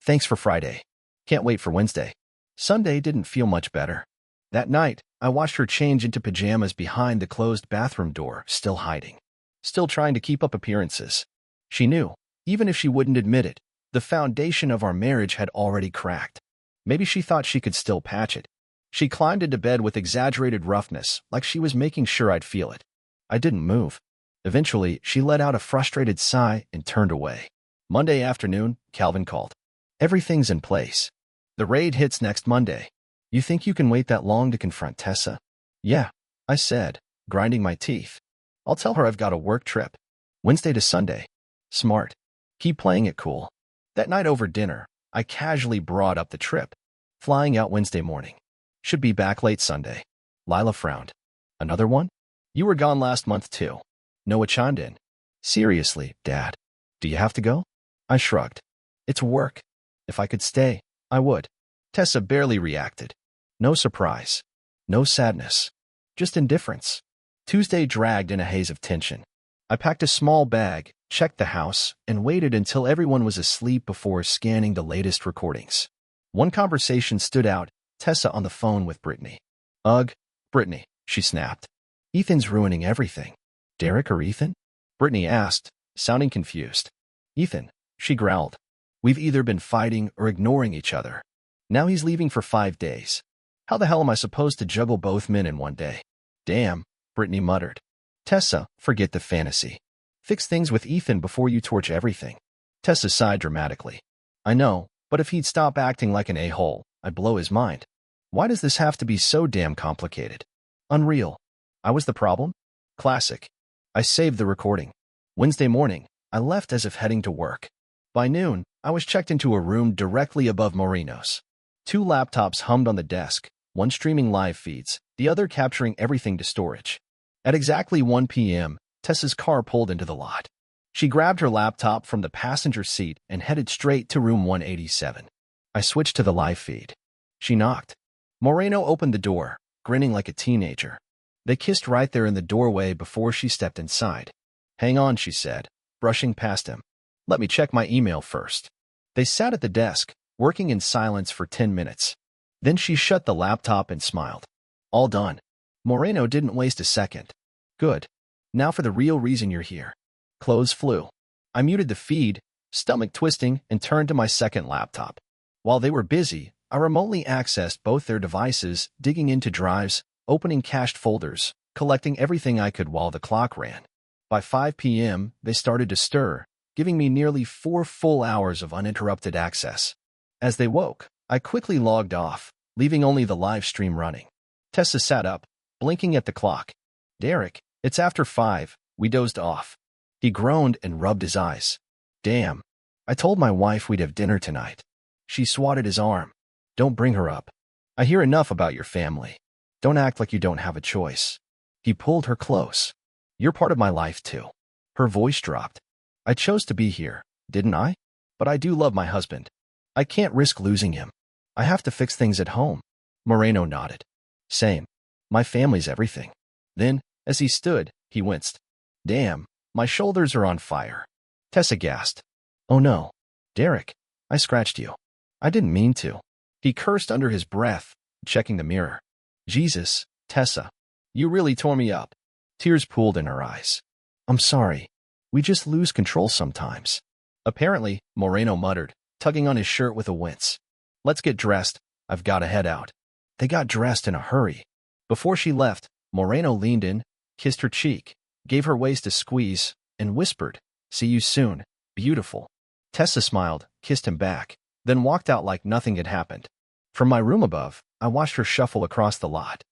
Thanks for Friday. Can't wait for Wednesday. Sunday didn't feel much better. That night, I watched her change into pajamas behind the closed bathroom door, still hiding. Still trying to keep up appearances. She knew, even if she wouldn't admit it, the foundation of our marriage had already cracked. Maybe she thought she could still patch it. She climbed into bed with exaggerated roughness, like she was making sure I'd feel it. I didn't move. Eventually, she let out a frustrated sigh and turned away. Monday afternoon, Calvin called. Everything's in place. The raid hits next Monday. You think you can wait that long to confront Tessa? Yeah, I said, grinding my teeth. I'll tell her I've got a work trip. Wednesday to Sunday. Smart. Keep playing it cool. That night over dinner, I casually brought up the trip. Flying out Wednesday morning. Should be back late Sunday. Lila frowned. Another one? You were gone last month too. Noah chimed in. Seriously, Dad. Do you have to go? I shrugged. It's work. If I could stay, I would. Tessa barely reacted. No surprise. No sadness. Just indifference. Tuesday dragged in a haze of tension. I packed a small bag, checked the house, and waited until everyone was asleep before scanning the latest recordings. One conversation stood out, Tessa on the phone with Brittany. Ugh, Brittany, she snapped. Ethan's ruining everything. Derek or Ethan? Brittany asked, sounding confused. Ethan, she growled. We've either been fighting or ignoring each other. Now he's leaving for 5 days. How the hell am I supposed to juggle both men in one day? Damn, Brittany muttered. Tessa, forget the fantasy. Fix things with Ethan before you torch everything. Tessa sighed dramatically. I know, but if he'd stop acting like an a-hole, I'd blow his mind. Why does this have to be so damn complicated? Unreal. I was the problem? Classic. I saved the recording. Wednesday morning, I left as if heading to work. By noon, I was checked into a room directly above Moreno's. 2 laptops hummed on the desk, one streaming live feeds, the other capturing everything to storage. At exactly 1 p.m., Tessa's car pulled into the lot. She grabbed her laptop from the passenger seat and headed straight to room 187. I switched to the live feed. She knocked. Moreno opened the door, grinning like a teenager. They kissed right there in the doorway before she stepped inside. Hang on, she said, brushing past him. Let me check my email first. They sat at the desk, working in silence for 10 minutes. Then she shut the laptop and smiled. All done. Moreno didn't waste a second. Good. Now for the real reason you're here. Clothes flew. I muted the feed, stomach twisting, and turned to my second laptop. While they were busy, I remotely accessed both their devices, digging into drives, opening cached folders, collecting everything I could while the clock ran. By 5 p.m., they started to stir, giving me nearly 4 full hours of uninterrupted access. As they woke, I quickly logged off, leaving only the live stream running. Tessa sat up, blinking at the clock. Derek, it's after 5, we dozed off. He groaned and rubbed his eyes. Damn. I told my wife we'd have dinner tonight. She swatted his arm. Don't bring her up. I hear enough about your family. Don't act like you don't have a choice. He pulled her close. You're part of my life too. Her voice dropped. I chose to be here, didn't I? But I do love my husband. I can't risk losing him. I have to fix things at home. Moreno nodded. Same. My family's everything. Then, as he stood, he winced. Damn, my shoulders are on fire. Tessa gasped. Oh no. Derek, I scratched you. I didn't mean to. He cursed under his breath, checking the mirror. Jesus, Tessa. You really tore me up. Tears pooled in her eyes. I'm sorry. We just lose control sometimes. Apparently, Moreno muttered, tugging on his shirt with a wince. Let's get dressed. I've got to head out. They got dressed in a hurry. Before she left, Moreno leaned in, kissed her cheek, gave her waist a squeeze, and whispered, See you soon, beautiful. Tessa smiled, kissed him back, then walked out like nothing had happened. From my room above, I watched her shuffle across the lot.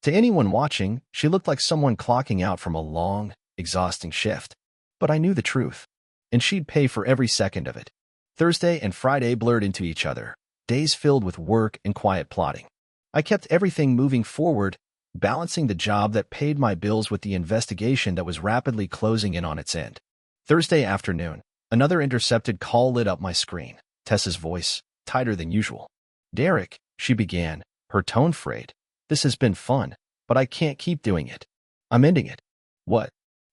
To anyone watching, she looked like someone clocking out from a long, exhausting shift. But I knew the truth, and she'd pay for every second of it. Thursday and Friday blurred into each other. days filled with work and quiet plotting. I kept everything moving forward, balancing the job that paid my bills with the investigation that was rapidly closing in on its end. Thursday afternoon, another intercepted call lit up my screen. Tessa's voice, tighter than usual. "Derek," she began, her tone frayed. "This has been fun, but I can't keep doing it. I'm ending it." "What?"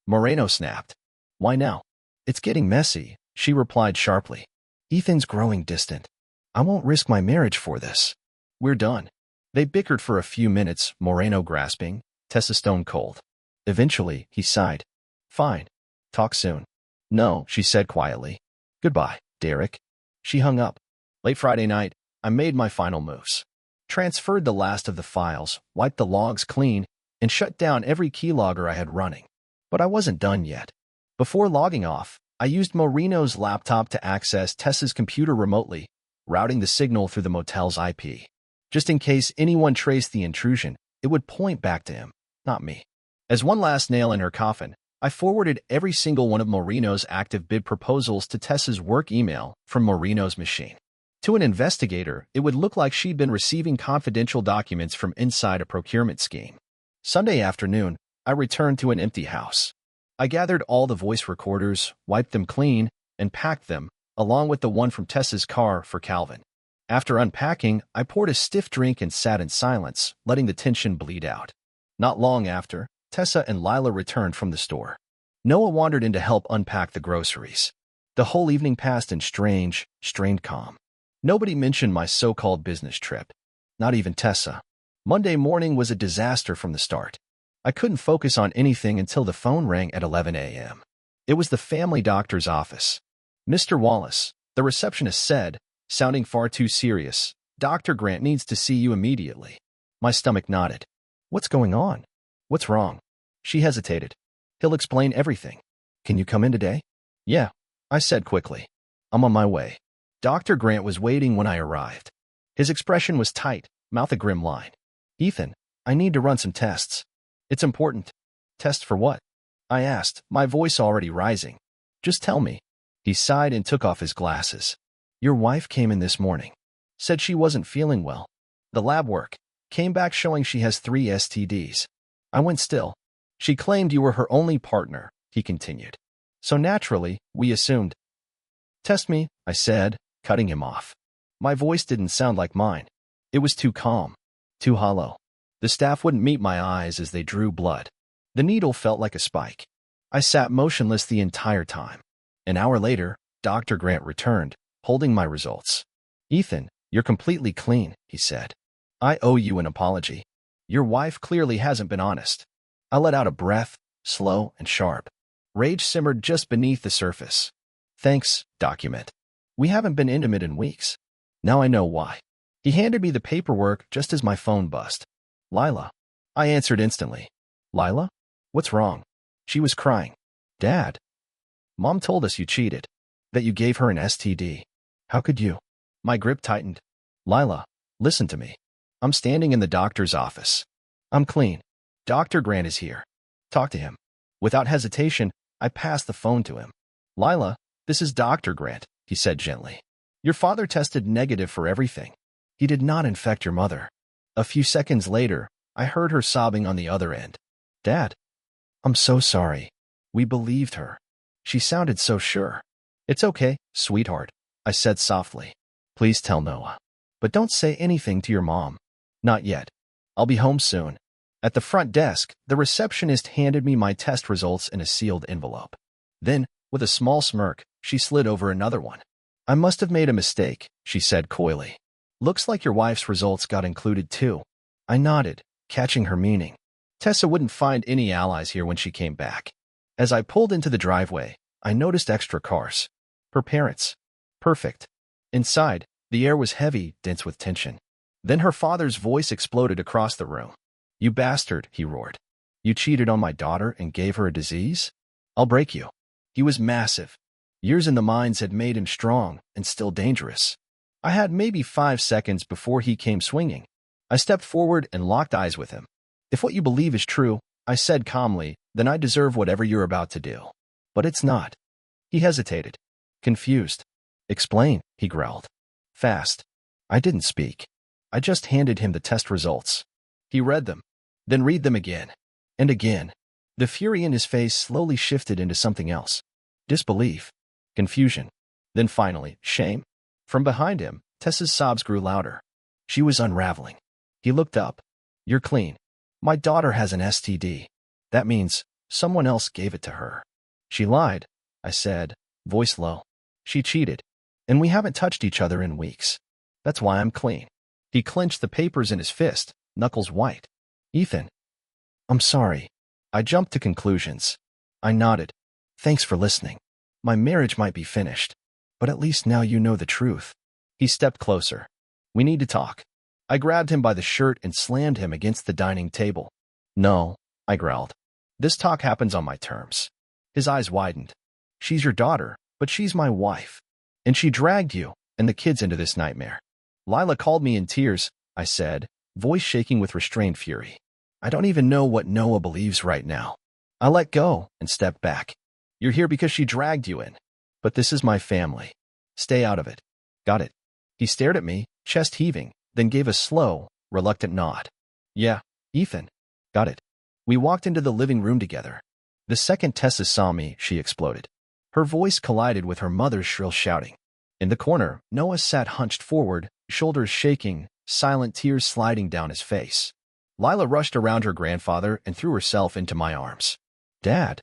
Moreno snapped. "Why now?" "It's getting messy," she replied sharply. "Ethan's growing distant. I won't risk my marriage for this. We're done." They bickered for a few minutes, Moreno grasping, Tessa stone cold. Eventually, he sighed. "Fine. Talk soon." "No," she said quietly. "Goodbye, Derek." She hung up. Late Friday night, I made my final moves. Transferred the last of the files, wiped the logs clean, and shut down every keylogger I had running. But I wasn't done yet. Before logging off, I used Moreno's laptop to access Tessa's computer remotely, routing the signal through the motel's IP. Just in case anyone traced the intrusion, it would point back to him, not me. As one last nail in her coffin, I forwarded every single one of Moreno's active bid proposals to Tessa's work email from Moreno's machine. To an investigator, it would look like she'd been receiving confidential documents from inside a procurement scheme. Sunday afternoon, I returned to an empty house. I gathered all the voice recorders, wiped them clean, and packed them, along with the one from Tessa's car, for Calvin. After unpacking, I poured a stiff drink and sat in silence, letting the tension bleed out. Not long after, Tessa and Lila returned from the store. Noah wandered in to help unpack the groceries. The whole evening passed in strange, strained calm. Nobody mentioned my so-called business trip. Not even Tessa. Monday morning was a disaster from the start. I couldn't focus on anything until the phone rang at 11 a.m. It was the family doctor's office. "Mr. Wallace," the receptionist said, sounding far too serious, "Dr. Grant needs to see you immediately." My stomach nodded. "What's going on? What's wrong?" She hesitated. "He'll explain everything. Can you come in today?" "Yeah," I said quickly. "I'm on my way." Dr. Grant was waiting when I arrived. His expression was tight, mouth a grim line. "Ethan, I need to run some tests." "It's important." "Tests for what?" I asked, my voice already rising. "Just tell me." He sighed and took off his glasses. "Your wife came in this morning. Said she wasn't feeling well. The lab work came back showing she has 3 STDs. I went still. She claimed you were her only partner," he continued. "So naturally, we assumed." "Test me," I said, cutting him off. My voice didn't sound like mine. It was too calm, too hollow. The staff wouldn't meet my eyes as they drew blood. The needle felt like a spike. I sat motionless the entire time. An hour later, Dr. Grant returned, holding my results. "Ethan, you're completely clean," he said. "I owe you an apology. Your wife clearly hasn't been honest." I let out a breath, slow and sharp. Rage simmered just beneath the surface. "Thanks, document. We haven't been intimate in weeks. Now I know why." He handed me the paperwork just as my phone buzzed. "Lila." I answered instantly. "Lila? What's wrong?" She was crying. "Dad. Mom told us you cheated. That you gave her an STD. How could you?" My grip tightened. "Lila, listen to me. I'm standing in the doctor's office. I'm clean. Dr. Grant is here. Talk to him." Without hesitation, I passed the phone to him. "Lila, this is Dr. Grant," he said gently. "Your father tested negative for everything. He did not infect your mother." A few seconds later, I heard her sobbing on the other end. "Dad, I'm so sorry. We believed her. She sounded so sure." "It's okay, sweetheart," I said softly. "Please tell Noah. But don't say anything to your mom. Not yet. I'll be home soon." At the front desk, the receptionist handed me my test results in a sealed envelope. Then, with a small smirk, she slid over another one. "I must have made a mistake," she said coyly. "Looks like your wife's results got included too." I nodded, catching her meaning. Tessa wouldn't find any allies here when she came back. As I pulled into the driveway, I noticed extra cars. Her parents. Perfect. Inside, the air was heavy, dense with tension. Then her father's voice exploded across the room. "You bastard," he roared. "You cheated on my daughter and gave her a disease? I'll break you." He was massive. Years in the mines had made him strong and still dangerous. I had maybe 5 seconds before he came swinging. I stepped forward and locked eyes with him. "If what you believe is true," I said calmly, "then I deserve whatever you're about to do." "But it's not." He hesitated, confused. "Explain," he growled. "Fast." I didn't speak. I just handed him the test results. He read them, then read them again, and again. The fury in his face slowly shifted into something else. Disbelief, confusion, then finally, shame. From behind him, Tessa's sobs grew louder. She was unraveling. He looked up. You're clean. My daughter has an STD. That means someone else gave it to her. She lied, I said, voice low. She cheated, and we haven't touched each other in weeks. That's why I'm clean. He clenched the papers in his fist, knuckles white. Ethan. I'm sorry. I jumped to conclusions. I nodded. Thanks for listening. My marriage might be finished, but at least now you know the truth. He stepped closer. We need to talk. I grabbed him by the shirt and slammed him against the dining table. No, I growled. This talk happens on my terms. His eyes widened. She's your daughter, but she's my wife. And she dragged you and the kids into this nightmare. Lila called me in tears, I said, voice shaking with restrained fury. I don't even know what Noah believes right now. I let go and stepped back. You're here because she dragged you in. But this is my family. Stay out of it. Got it? He stared at me, chest heaving, then gave a slow, reluctant nod. Yeah, Ethan. Got it. We walked into the living room together. The second Tessa saw me, she exploded. Her voice collided with her mother's shrill shouting. In the corner, Noah sat hunched forward, shoulders shaking, silent tears sliding down his face. Lila rushed around her grandfather and threw herself into my arms. Dad.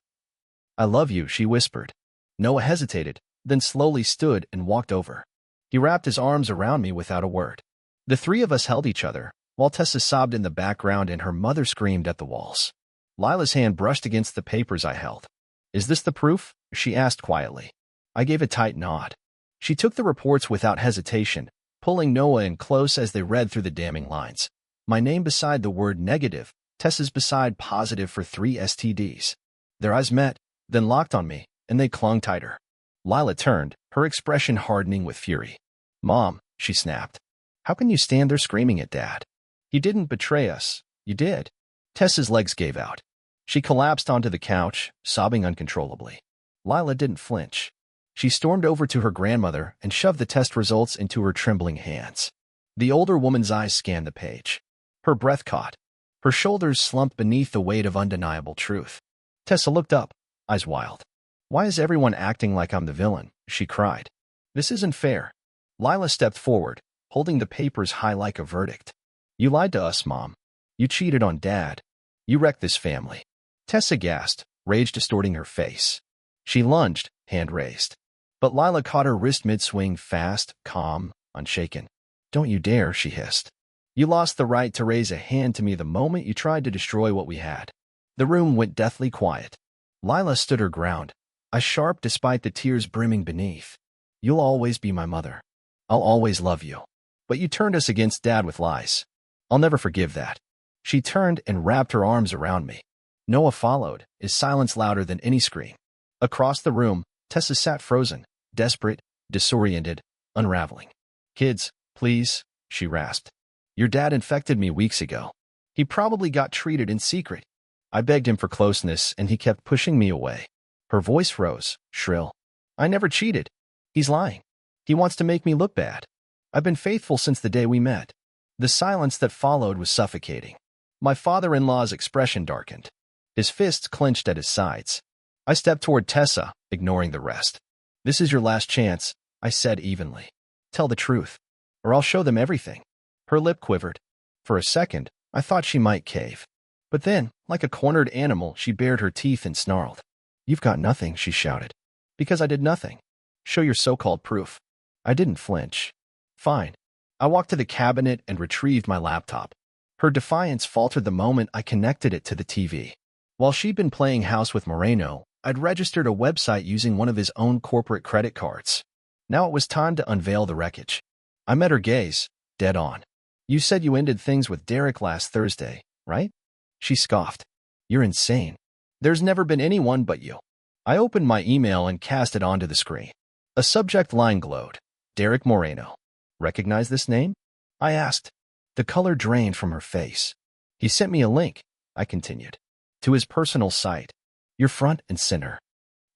I love you, she whispered. Noah hesitated, then slowly stood and walked over. He wrapped his arms around me without a word. The three of us held each other, while Tessa sobbed in the background and her mother screamed at the walls. Lila's hand brushed against the papers I held. Is this the proof? She asked quietly. I gave a tight nod. She took the reports without hesitation, pulling Noah in close as they read through the damning lines. My name beside the word negative, Tessa's beside positive for 3 STDs. Their eyes met, then locked on me, and they clung tighter. Lila turned, her expression hardening with fury. Mom, she snapped. How can you stand there screaming at Dad? He didn't betray us. You did. Tessa's legs gave out. She collapsed onto the couch, sobbing uncontrollably. Lila didn't flinch. She stormed over to her grandmother and shoved the test results into her trembling hands. The older woman's eyes scanned the page. Her breath caught. Her shoulders slumped beneath the weight of undeniable truth. Tessa looked up, eyes wild. Why is everyone acting like I'm the villain? She cried. This isn't fair. Lila stepped forward, holding the papers high like a verdict. You lied to us, Mom. You cheated on Dad. You wrecked this family. Tessa gasped, rage distorting her face. She lunged, hand raised. But Lila caught her wrist mid-swing fast, calm, unshaken. Don't you dare, she hissed. You lost the right to raise a hand to me the moment you tried to destroy what we had. The room went deathly quiet. Lila stood her ground, eyes sharp despite the tears brimming beneath. You'll always be my mother. I'll always love you. But you turned us against Dad with lies. I'll never forgive that. She turned and wrapped her arms around me. Noah followed, his silence louder than any scream. Across the room, Tessa sat frozen, desperate, disoriented, unraveling. Kids, please, she rasped. Your dad infected me weeks ago. He probably got treated in secret. I begged him for closeness, and he kept pushing me away. Her voice rose, shrill. I never cheated. He's lying. He wants to make me look bad. I've been faithful since the day we met. The silence that followed was suffocating. My father-in-law's expression darkened. His fists clenched at his sides. I stepped toward Tessa, ignoring the rest. This is your last chance, I said evenly. Tell the truth, or I'll show them everything. Her lip quivered. For a second, I thought she might cave. But then, like a cornered animal, she bared her teeth and snarled. You've got nothing, she shouted. Because I did nothing. Show your so-called proof. I didn't flinch. Fine. I walked to the cabinet and retrieved my laptop. Her defiance faltered the moment I connected it to the TV. While she'd been playing house with Moreno, I'd registered a website using one of his own corporate credit cards. Now it was time to unveil the wreckage. I met her gaze, dead on. You said you ended things with Derek last Thursday, right? She scoffed. You're insane. There's never been anyone but you. I opened my email and cast it onto the screen. A subject line glowed. Derek Moreno. Recognize this name? I asked. The color drained from her face. He sent me a link, I continued, to his personal site. You're front and center.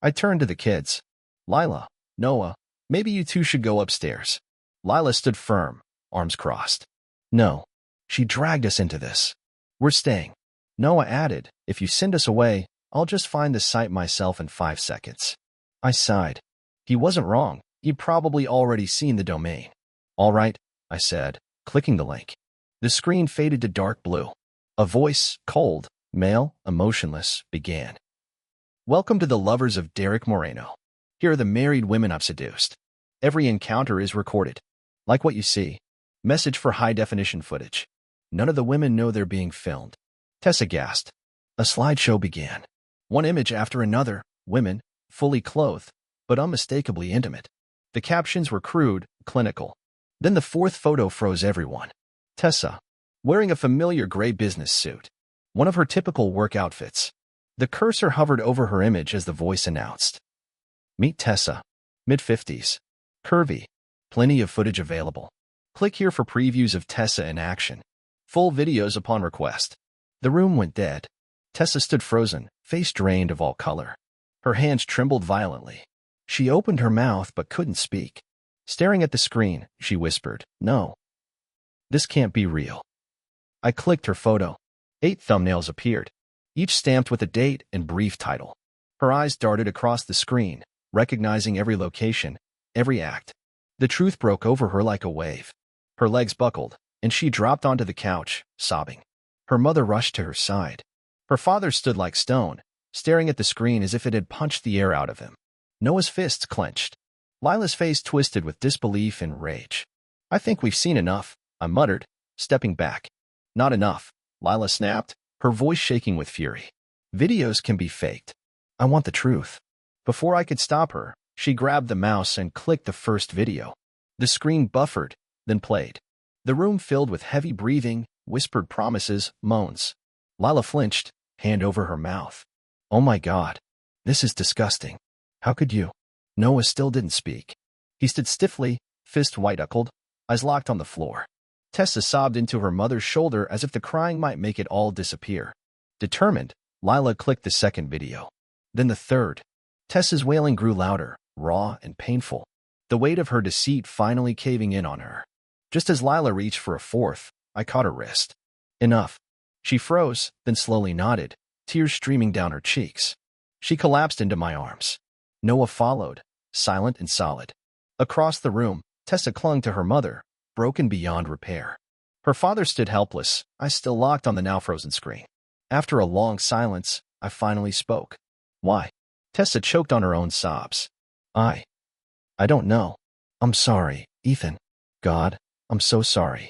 I turned to the kids. Lila, Noah, maybe you two should go upstairs. Lila stood firm, arms crossed. No. She dragged us into this. We're staying. Noah added, if you send us away, I'll just find the site myself in 5 seconds. I sighed. He wasn't wrong. He'd probably already seen the domain. All right, I said, clicking the link. The screen faded to dark blue. A voice, cold, male, emotionless, began. Welcome to the lovers of Derek Moreno. Here are the married women I've seduced. Every encounter is recorded. Like what you see. Message for high-definition footage. None of the women know they're being filmed. Tessa gasped. A slideshow began. One image after another, women, fully clothed, but unmistakably intimate. The captions were crude, clinical. Then the fourth photo froze everyone. Tessa, wearing a familiar gray business suit. One of her typical work outfits. The cursor hovered over her image as the voice announced. Meet Tessa. Mid-50s. Curvy. Plenty of footage available. Click here for previews of Tessa in action. Full videos upon request. The room went dead. Tessa stood frozen, face drained of all color. Her hands trembled violently. She opened her mouth but couldn't speak. Staring at the screen, she whispered, No. This can't be real. I clicked her photo. 8 thumbnails appeared, each stamped with a date and brief title. Her eyes darted across the screen, recognizing every location, every act. The truth broke over her like a wave. Her legs buckled, and she dropped onto the couch, sobbing. Her mother rushed to her side. Her father stood like stone, staring at the screen as if it had punched the air out of him. Noah's fists clenched. Lila's face twisted with disbelief and rage. I think we've seen enough, I muttered, stepping back. Not enough, Lila snapped, her voice shaking with fury. Videos can be faked. I want the truth. Before I could stop her, she grabbed the mouse and clicked the first video. The screen buffered, then played. The room filled with heavy breathing, whispered promises, moans. Lila flinched, hand over her mouth. Oh my God. This is disgusting. How could you? Noah still didn't speak. He stood stiffly, fist white-knuckled, eyes locked on the floor. Tessa sobbed into her mother's shoulder as if the crying might make it all disappear. Determined, Lila clicked the second video. Then the third. Tessa's wailing grew louder, raw and painful, the weight of her deceit finally caving in on her. Just as Lila reached for a fourth, I caught her wrist. Enough. She froze, then slowly nodded, tears streaming down her cheeks. She collapsed into my arms. Noah followed, silent and solid. Across the room, Tessa clung to her mother, broken beyond repair. Her father stood helpless, eyes still locked on the now-frozen screen. After a long silence, I finally spoke. Why? Tessa choked on her own sobs. I don't know. I'm sorry, Ethan. God, I'm so sorry.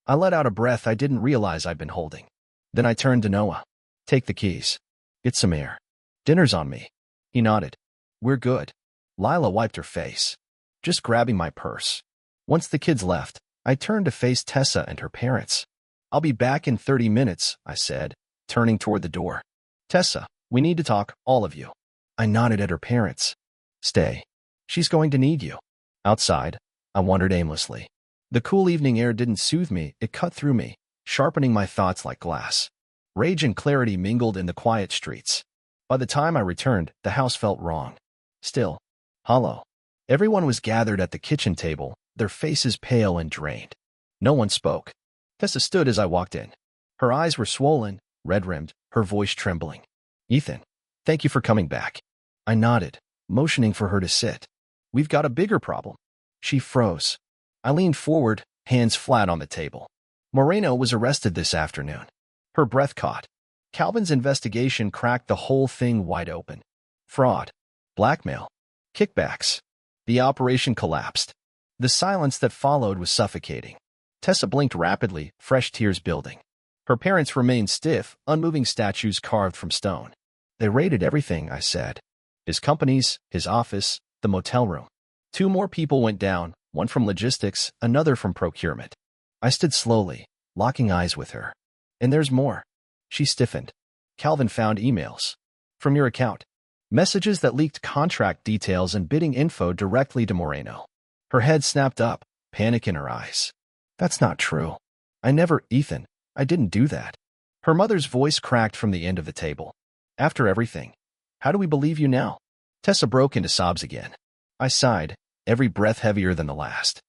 I let out a breath I didn't realize I'd been holding. Then I turned to Noah. Take the keys. Get some air. Dinner's on me. He nodded. We're good. Lila wiped her face. Just grabbing my purse. Once the kids left, I turned to face Tessa and her parents. I'll be back in 30 minutes, I said, turning toward the door. Tessa, we need to talk, all of you. I nodded at her parents. Stay. She's going to need you. Outside, I wandered aimlessly. The cool evening air didn't soothe me, it cut through me, sharpening my thoughts like glass. Rage and clarity mingled in the quiet streets. By the time I returned, the house felt wrong. Still, hollow. Everyone was gathered at the kitchen table, their faces pale and drained. No one spoke. Tessa stood as I walked in. Her eyes were swollen, red-rimmed, her voice trembling. Ethan, thank you for coming back. I nodded, motioning for her to sit. We've got a bigger problem. She froze. I leaned forward, hands flat on the table. Moreno was arrested this afternoon. Her breath caught. Calvin's investigation cracked the whole thing wide open. Fraud. Blackmail. Kickbacks. The operation collapsed. The silence that followed was suffocating. Tessa blinked rapidly, fresh tears building. Her parents remained stiff, unmoving statues carved from stone. They raided everything, I said. His companies, his office, the motel room. 2 more people went down, one from logistics, another from procurement. I stood slowly, locking eyes with her. And there's more. She stiffened. Calvin found emails. From your account. Messages that leaked contract details and bidding info directly to Moreno. Her head snapped up, panic in her eyes. That's not true. Ethan, I didn't do that. Her mother's voice cracked from the end of the table. After everything, how do we believe you now? Tessa broke into sobs again. I sighed, every breath heavier than the last.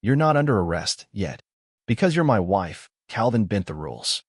You're not under arrest yet. Because you're my wife, Calvin bent the rules.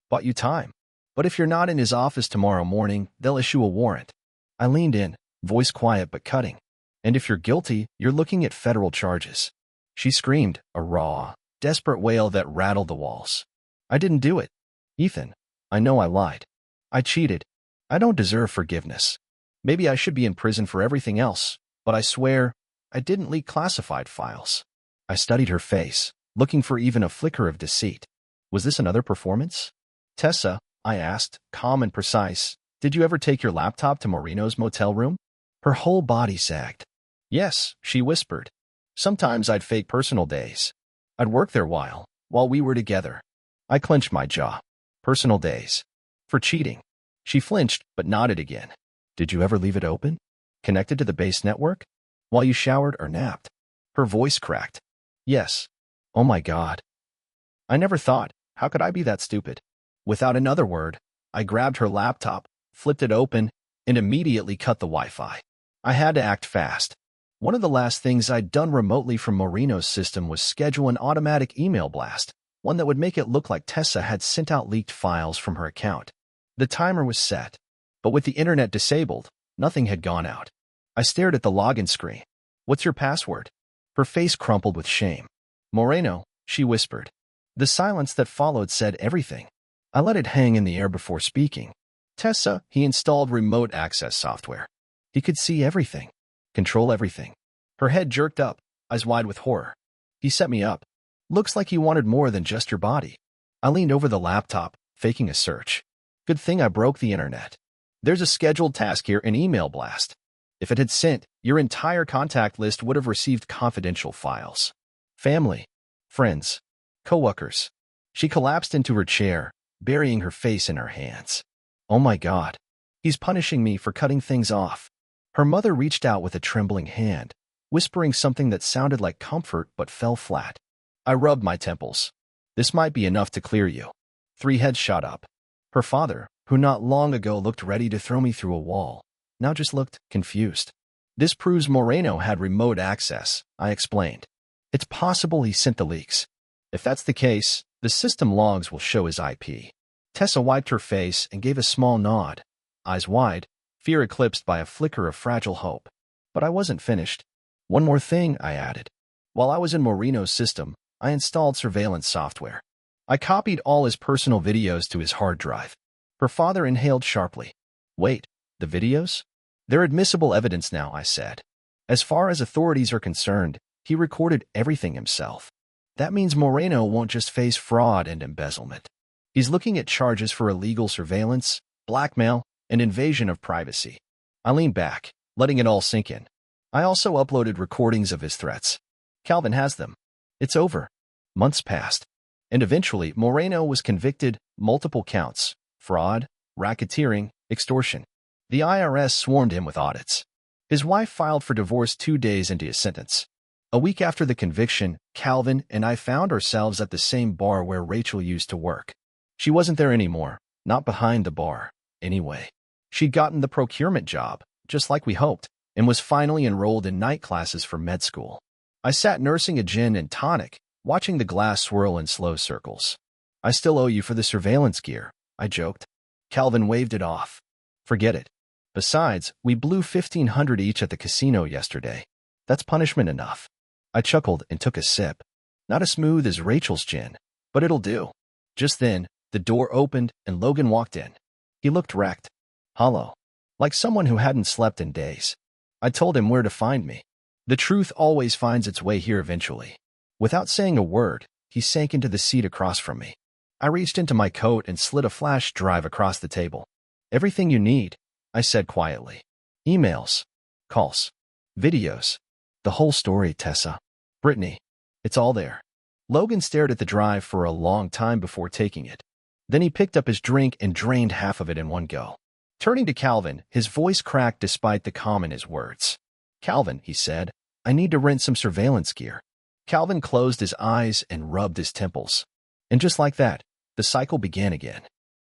Bought you time. But if you're not in his office tomorrow morning, they'll issue a warrant. I leaned in, voice quiet but cutting. And if you're guilty, you're looking at federal charges. She screamed, a raw, desperate wail that rattled the walls. I didn't do it. Ethan, I know I lied. I cheated. I don't deserve forgiveness. Maybe I should be in prison for everything else, but I swear, I didn't leak classified files. I studied her face, looking for even a flicker of deceit. Was this another performance? Tessa, I asked, calm and precise, did you ever take your laptop to Moreno's motel room? Her whole body sagged. Yes, she whispered. Sometimes I'd fake personal days. I'd work there while we were together. I clenched my jaw. Personal days. For cheating. She flinched, but nodded again. Did you ever leave it open? Connected to the base network? While you showered or napped? Her voice cracked. Yes. Oh my God. I never thought, how could I be that stupid? Without another word, I grabbed her laptop, flipped it open, and immediately cut the Wi-Fi. I had to act fast. One of the last things I'd done remotely from Moreno's system was schedule an automatic email blast, one that would make it look like Tessa had sent out leaked files from her account. The timer was set, but with the internet disabled, nothing had gone out. I stared at the login screen. What's your password? Her face crumpled with shame. Moreno, she whispered. The silence that followed said everything. I let it hang in the air before speaking. Tessa, he installed remote access software. He could see everything, control everything. Her head jerked up, eyes wide with horror. He set me up. Looks like he wanted more than just your body. I leaned over the laptop, faking a search. Good thing I broke the internet. There's a scheduled task here, an email blast. If it had sent, your entire contact list would have received confidential files. Family, friends, coworkers. She collapsed into her chair, burying her face in her hands. Oh my God. He's punishing me for cutting things off. Her mother reached out with a trembling hand, whispering something that sounded like comfort but fell flat. I rubbed my temples. This might be enough to clear you. 3 heads shot up. Her father, who not long ago looked ready to throw me through a wall, now just looked confused. This proves Moreno had remote access, I explained. It's possible he sent the leaks. If that's the case, the system logs will show his IP. Tessa wiped her face and gave a small nod, eyes wide, fear eclipsed by a flicker of fragile hope. But I wasn't finished. One more thing, I added. While I was in Moreno's system, I installed surveillance software. I copied all his personal videos to his hard drive. Her father inhaled sharply. Wait, the videos? They're admissible evidence now, I said. As far as authorities are concerned, he recorded everything himself. That means Moreno won't just face fraud and embezzlement. He's looking at charges for illegal surveillance, blackmail, and invasion of privacy. I leaned back, letting it all sink in. I also uploaded recordings of his threats. Calvin has them. It's over. Months passed. And eventually, Moreno was convicted, multiple counts, fraud, racketeering, extortion. The IRS swarmed him with audits. His wife filed for divorce 2 days into his sentence. A week after the conviction, Calvin and I found ourselves at the same bar where Rachel used to work. She wasn't there anymore, not behind the bar, anyway. She'd gotten the procurement job, just like we hoped, and was finally enrolled in night classes for med school. I sat nursing a gin and tonic, watching the glass swirl in slow circles. I still owe you for the surveillance gear, I joked. Calvin waved it off. Forget it. Besides, we blew $1,500 each at the casino yesterday. That's punishment enough. I chuckled and took a sip. Not as smooth as Rachel's gin, but it'll do. Just then, the door opened and Logan walked in. He looked wrecked, hollow, like someone who hadn't slept in days. I told him where to find me. The truth always finds its way here eventually. Without saying a word, he sank into the seat across from me. I reached into my coat and slid a flash drive across the table. Everything you need, I said quietly. Emails, calls, videos. The whole story, Tessa. Brittany. It's all there. Logan stared at the drive for a long time before taking it. Then he picked up his drink and drained half of it in one go. Turning to Calvin, his voice cracked despite the calm in his words. Calvin, he said, I need to rent some surveillance gear. Calvin closed his eyes and rubbed his temples. And just like that, the cycle began again.